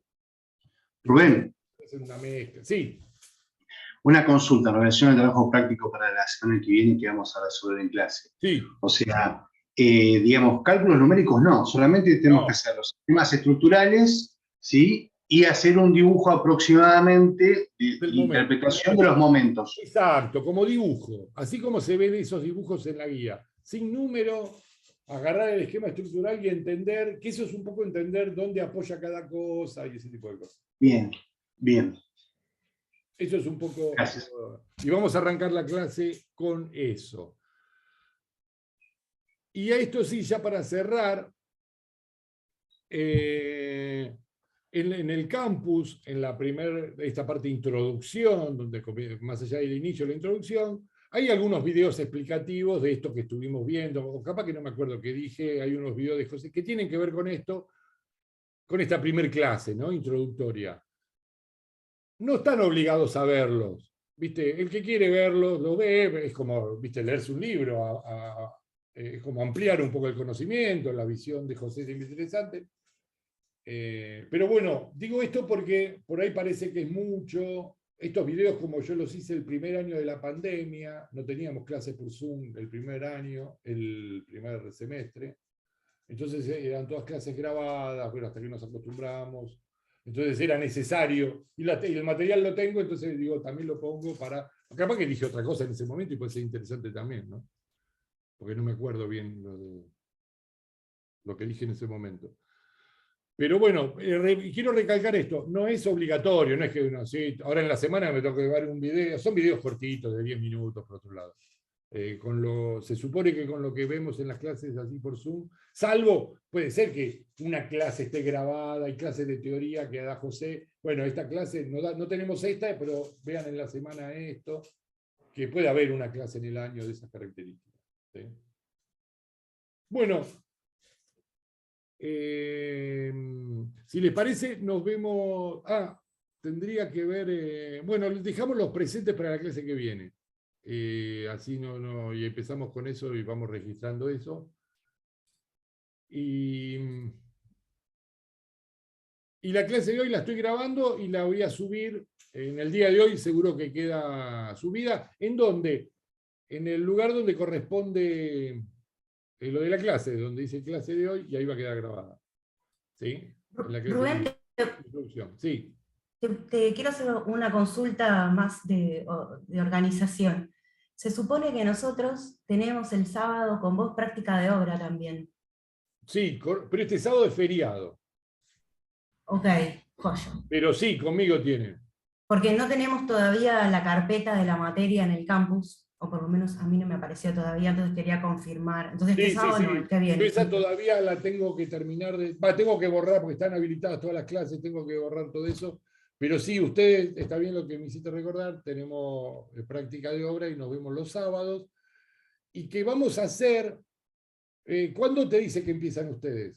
Rubén. Es una mezcla. Sí. Una consulta en relación al trabajo práctico para la semana que viene que vamos a resolver en clase. Sí. O sea, digamos, cálculos numéricos no, solamente tenemos que hacer los sistemas estructurales, ¿sí? y hacer un dibujo aproximadamente de Del interpretación de los momentos. Exacto, como dibujo. Así como se ven esos dibujos en la guía. Sin número, agarrar el esquema estructural y entender, que eso es un poco entender dónde apoya cada cosa y ese tipo de cosas. Bien, bien. Eso es un poco... Gracias. Y vamos a arrancar la clase con eso. Y a esto sí, ya para cerrar, en el campus, en esta parte de introducción, donde más allá del inicio de la introducción, hay algunos videos explicativos de esto que estuvimos viendo, o capaz que no me acuerdo qué dije, hay unos videos de José que tienen que ver con esto, con esta primer clase, ¿no? Introductoria. No están obligados a verlos, ¿viste? El que quiere verlos, lo ve, es como, ¿viste? Leerse un libro, es como ampliar un poco el conocimiento, la visión de José es interesante. Pero bueno, digo esto porque por ahí parece que es mucho. Estos videos, como yo los hice el primer año de la pandemia, no teníamos clases por Zoom el primer año, el primer semestre. Entonces eran todas clases grabadas, bueno, hasta que nos acostumbramos. Entonces era necesario, y el material lo tengo, entonces digo, también lo pongo para... Capaz que dije otra cosa en ese momento y puede ser interesante también, ¿no? Porque no me acuerdo bien lo que dije en ese momento. Pero bueno, quiero recalcar esto, no es obligatorio, no es que uno, sí, ahora en la semana me tengo que ver un video, son videos cortitos de 10 minutos por otro lado. Se supone que con lo que vemos en las clases así por Zoom, salvo, puede ser que una clase esté grabada, hay clases de teoría que da José, bueno, esta clase, no tenemos esta, pero vean en la semana esto, que puede haber una clase en el año de esas características. ¿Sí? Bueno, si les parece, nos vemos... tendría que ver... bueno, dejamos los presentes para la clase que viene. Así y empezamos con eso y vamos registrando eso. Y la clase de hoy la estoy grabando y la voy a subir en el día de hoy, seguro que queda subida. ¿En dónde? En el lugar donde corresponde lo de la clase, donde dice clase de hoy, y ahí va a quedar grabada. ¿Sí? En la clase Rubén, de introducción. Sí. te quiero hacer una consulta más de organización. Se supone que nosotros tenemos el sábado con vos práctica de obra también. Sí, pero este sábado es feriado. Ok, joyo. Pero sí, conmigo tienen. Porque no tenemos todavía la carpeta de la materia en el campus, o por lo menos a mí no me apareció todavía, entonces quería confirmar. Entonces este sábado no, el que viene. Yo esa todavía la tengo que terminar tengo que borrar porque están habilitadas todas las clases, tengo que borrar todo eso. Pero sí, ustedes, está bien lo que me hiciste recordar, tenemos práctica de obra y nos vemos los sábados. ¿Y qué vamos a hacer? ¿Cuándo te dice que empiezan ustedes?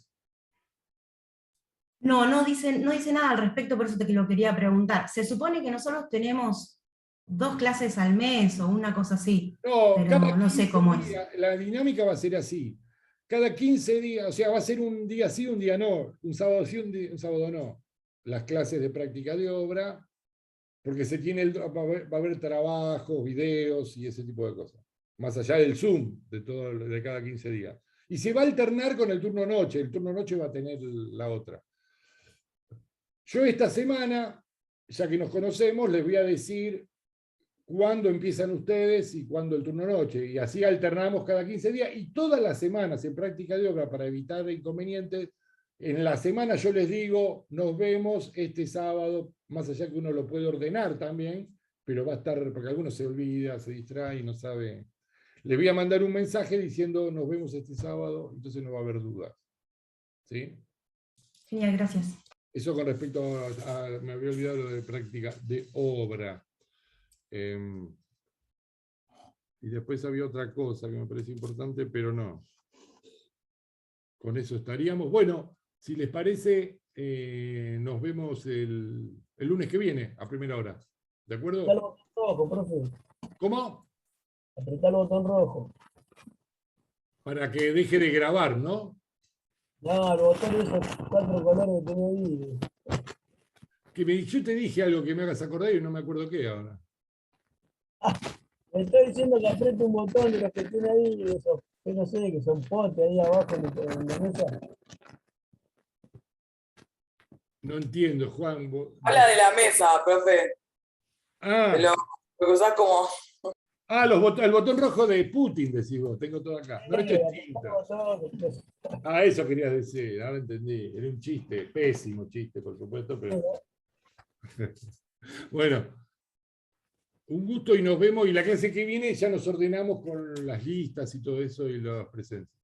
No dice nada al respecto, por eso te lo quería preguntar. Se supone que nosotros tenemos 2 clases al mes o una cosa así, pero no sé cómo es. La dinámica va a ser así. Cada 15 días, o sea, va a ser un día sí, un día no, un sábado sí, un sábado no. Las clases de práctica de obra, porque va a haber trabajos, videos y ese tipo de cosas. Más allá del Zoom, de cada 15 días. Y se va a alternar con el turno noche. El turno noche va a tener la otra. Yo esta semana, ya que nos conocemos, les voy a decir cuándo empiezan ustedes y cuándo el turno noche. Y así alternamos cada 15 días y todas las semanas en práctica de obra para evitar inconvenientes. En la semana yo les digo, nos vemos este sábado, más allá que uno lo puede ordenar también, pero va a estar, porque algunos se olvida, se distrae y no sabe. Les voy a mandar un mensaje diciendo, nos vemos este sábado, entonces no va a haber dudas. ¿Sí? Genial, gracias. Eso con respecto me había olvidado lo de práctica de obra. Y después había otra cosa que me parece importante, pero no. Con eso estaríamos. Bueno, si les parece, nos vemos el lunes que viene, a primera hora. ¿De acuerdo? Apretá el botón rojo, profe. ¿Cómo? Apretá el botón rojo. Para que deje de grabar, ¿no? No, el botón de esos 4 colores que tenía ahí. Yo te dije algo que me hagas acordar y no me acuerdo qué ahora. Me estoy diciendo que apriete un botón de los que tiene ahí, esos, que no sé, que son potes ahí abajo en la mesa. No entiendo, Juan. Habla de la mesa, profe. Ah, Lo que usás como... el botón rojo de Putin, decís vos, tengo todo acá. No, esto es tinta. Ah, eso querías decir, ahora entendí. Era un chiste, pésimo chiste, por supuesto, pero... Bueno, un gusto y nos vemos. Y la clase que viene ya nos ordenamos con las listas y todo eso y las presencias.